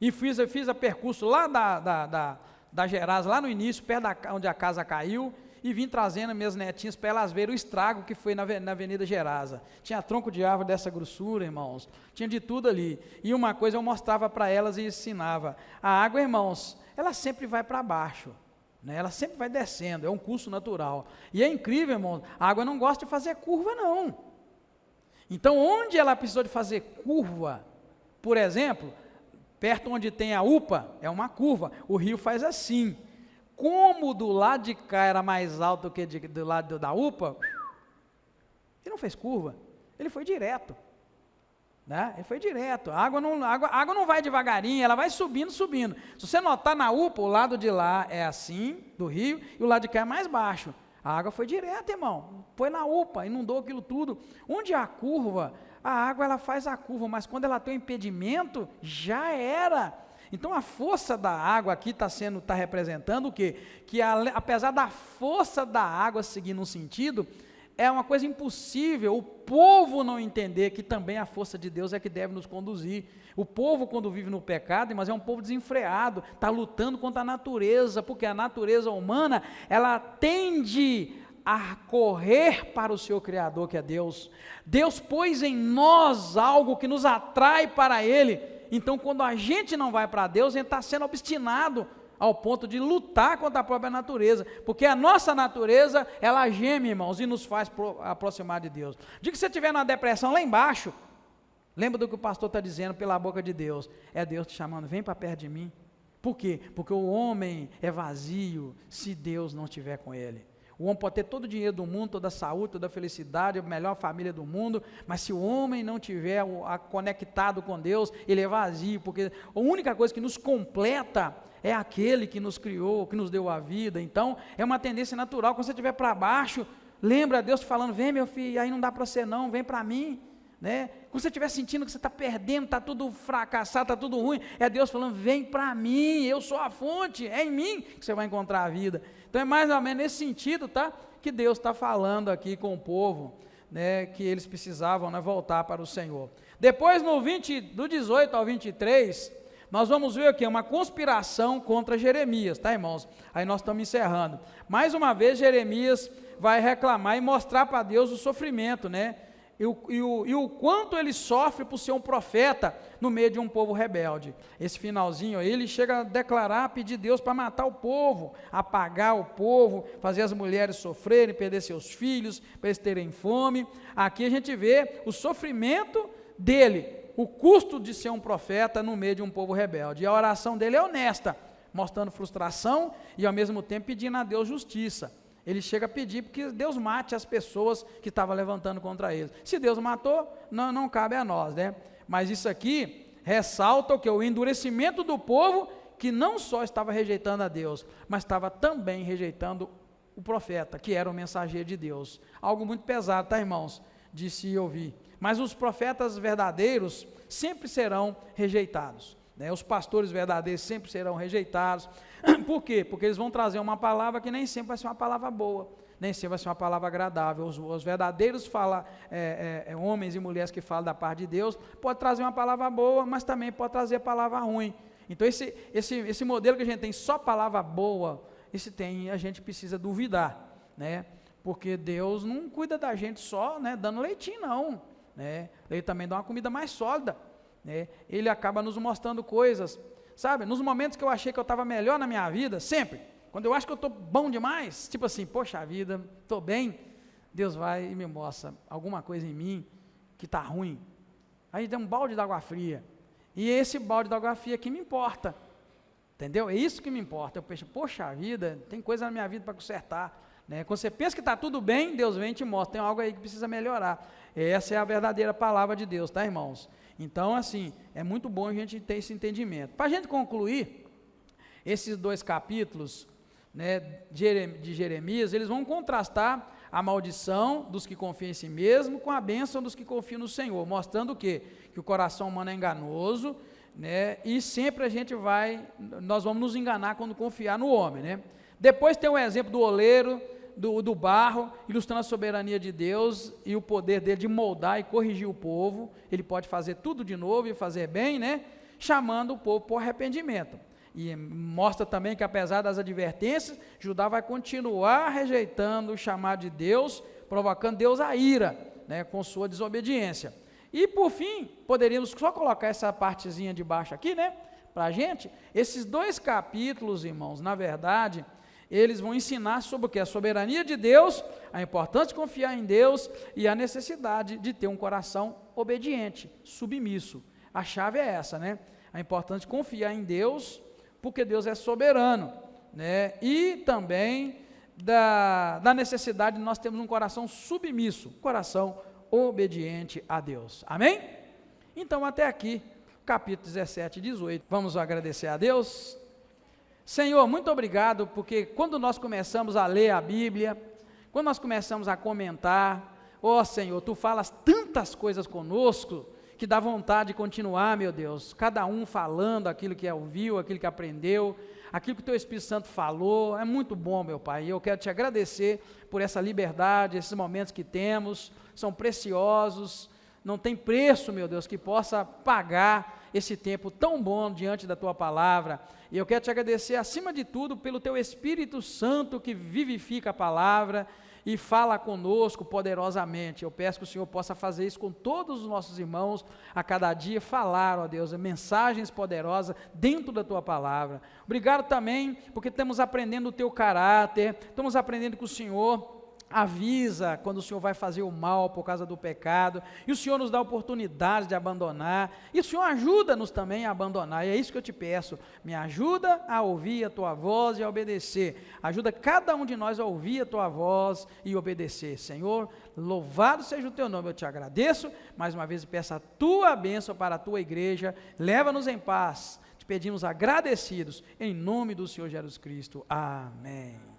Speaker 1: e fiz a percurso lá da Gerasa, lá no início, perto onde a casa caiu, e vim trazendo minhas netinhas para elas verem o estrago que foi na Avenida Gerasa. Tinha tronco de árvore dessa grossura, irmãos, tinha de tudo ali. E uma coisa eu mostrava para elas e ensinava. A água, irmãos, ela sempre vai para baixo, né? Ela sempre vai descendo, é um curso natural. E é incrível, irmãos, a água não gosta de fazer curva, não. Então, onde ela precisou de fazer curva, por exemplo, perto onde tem a UPA, é uma curva, o rio faz assim. Como do lado de cá era mais alto que do lado da UPA, ele não fez curva, ele foi direto. Né? Ele foi direto, a água não vai devagarinho, ela vai subindo. Se você notar na UPA, o lado de lá é assim, do rio, e o lado de cá é mais baixo. A água foi direta, irmão, foi na UPA, inundou aquilo tudo. Onde há curva, a água ela faz a curva, mas quando ela tem um impedimento, já era. Então a força da água aqui está representando o quê? Que apesar da força da água seguir num sentido, é uma coisa impossível o povo não entender que também a força de Deus é que deve nos conduzir. O povo, quando vive no pecado, mas é um povo desenfreado, está lutando contra a natureza, porque a natureza humana, ela tende a correr para o seu Criador, que é Deus. Deus pôs em nós algo que nos atrai para Ele. Então, quando a gente não vai para Deus, a gente está sendo obstinado ao ponto de lutar contra a própria natureza, porque a nossa natureza, ela geme, irmãos, e nos faz aproximar de Deus. Diga que você estiver numa depressão lá embaixo, lembra do que o pastor está dizendo pela boca de Deus, é Deus te chamando, vem para perto de mim. Por quê? Porque o homem é vazio se Deus não estiver com ele. O homem pode ter todo o dinheiro do mundo, toda a saúde, toda a felicidade, a melhor família do mundo, mas se o homem não estiver conectado com Deus, ele é vazio, porque a única coisa que nos completa é aquele que nos criou, que nos deu a vida. Então, é uma tendência natural. Quando você estiver para baixo, lembra Deus falando, vem meu filho, aí não dá para você não, vem para mim, né? Quando você estiver sentindo que você está perdendo, está tudo fracassado, está tudo ruim, é Deus falando, vem para mim, eu sou a fonte, é em mim que você vai encontrar a vida. Então, é mais ou menos nesse sentido, tá? Que Deus está falando aqui com o povo, né? Que eles precisavam, né, voltar para o Senhor. Depois, do 18 ao 23, nós vamos ver aqui uma conspiração contra Jeremias, tá, irmãos? Aí nós estamos encerrando. Mais uma vez, Jeremias vai reclamar e mostrar para Deus o sofrimento, né? E o quanto ele sofre por ser um profeta no meio de um povo rebelde. Esse finalzinho aí, ele chega a declarar, pedir Deus para matar o povo, apagar o povo, fazer as mulheres sofrerem, perder seus filhos, para eles terem fome. Aqui a gente vê o sofrimento dele, o custo de ser um profeta no meio de um povo rebelde. E a oração dele é honesta, mostrando frustração e ao mesmo tempo pedindo a Deus justiça. Ele chega a pedir que Deus mate as pessoas que estavam levantando contra eles. Se Deus matou, não cabe a nós, né? Mas isso aqui ressalta o que? O endurecimento do povo, que não só estava rejeitando a Deus, mas estava também rejeitando o profeta, que era o mensageiro de Deus. Algo muito pesado, tá, irmãos? De se ouvir. Mas os profetas verdadeiros sempre serão rejeitados, né? Os pastores verdadeiros sempre serão rejeitados. Por quê? Porque eles vão trazer uma palavra que nem sempre vai ser uma palavra boa, nem sempre vai ser uma palavra agradável. Os verdadeiros homens e mulheres que falam da parte de Deus, pode trazer uma palavra boa, mas também pode trazer palavra ruim. Então esse modelo que a gente tem só palavra boa, a gente precisa duvidar, né? Porque Deus não cuida da gente só, né, dando leitinho não, né? Ele também dá uma comida mais sólida, né? Ele acaba nos mostrando coisas, sabe, nos momentos que eu achei que eu estava melhor na minha vida, sempre, quando eu acho que eu estou bom demais, tipo assim, poxa vida, estou bem, Deus vai e me mostra alguma coisa em mim que está ruim, aí dá um balde de água fria, e esse balde de água fria que me importa, entendeu? É isso que me importa. Eu penso, poxa vida, tem coisa na minha vida para consertar, né? Quando você pensa que está tudo bem, Deus vem e te mostra, tem algo aí que precisa melhorar. Essa é a verdadeira palavra de Deus, tá, irmãos? Então, assim, é muito bom a gente ter esse entendimento. Para a gente concluir, esses 2 capítulos, né, de Jeremias, eles vão contrastar a maldição dos que confiam em si mesmo com a bênção dos que confiam no Senhor, mostrando o quê? Que o coração humano é enganoso, né, e sempre nós vamos nos enganar quando confiar no homem, né? Depois tem o exemplo do oleiro, do barro, ilustrando a soberania de Deus e o poder dele de moldar e corrigir o povo. Ele pode fazer tudo de novo e fazer bem, né? Chamando o povo para o arrependimento. E mostra também que, apesar das advertências, Judá vai continuar rejeitando o chamado de Deus, provocando Deus a ira, né, com sua desobediência. E por fim, poderíamos só colocar essa partezinha de baixo aqui, né, para a gente. Esses 2 capítulos, irmãos, na verdade, eles vão ensinar sobre o que? A soberania de Deus, a importância de confiar em Deus e a necessidade de ter um coração obediente, submisso. A chave é essa, né? A importância de confiar em Deus, porque Deus é soberano, né? E também da necessidade de nós termos um coração submisso, coração obediente a Deus. Amém? Então, até aqui, capítulo 17 e 18. Vamos agradecer a Deus. Senhor, muito obrigado, porque quando nós começamos a ler a Bíblia, quando nós começamos a comentar, ó Senhor, Tu falas tantas coisas conosco, que dá vontade de continuar, meu Deus, cada um falando aquilo que ouviu, aquilo que aprendeu, aquilo que o Teu Espírito Santo falou. É muito bom, meu Pai, e eu quero Te agradecer por essa liberdade, esses momentos que temos, são preciosos, não tem preço, meu Deus, que possa pagar esse tempo tão bom diante da Tua palavra. E eu quero Te agradecer, acima de tudo, pelo Teu Espírito Santo que vivifica a palavra e fala conosco poderosamente. Eu peço que o Senhor possa fazer isso com todos os nossos irmãos, a cada dia falar, ó Deus, mensagens poderosas dentro da Tua palavra. Obrigado também, porque estamos aprendendo o Teu caráter, estamos aprendendo que o Senhor avisa quando o Senhor vai fazer o mal por causa do pecado, e o Senhor nos dá a oportunidade de abandonar, e o Senhor ajuda-nos também a abandonar, e é isso que eu te peço, me ajuda a ouvir a Tua voz e a obedecer, ajuda cada um de nós a ouvir a Tua voz e obedecer. Senhor, louvado seja o Teu nome, eu te agradeço, mais uma vez e peço a Tua bênção para a Tua igreja, leva-nos em paz, te pedimos agradecidos, em nome do Senhor Jesus Cristo, amém.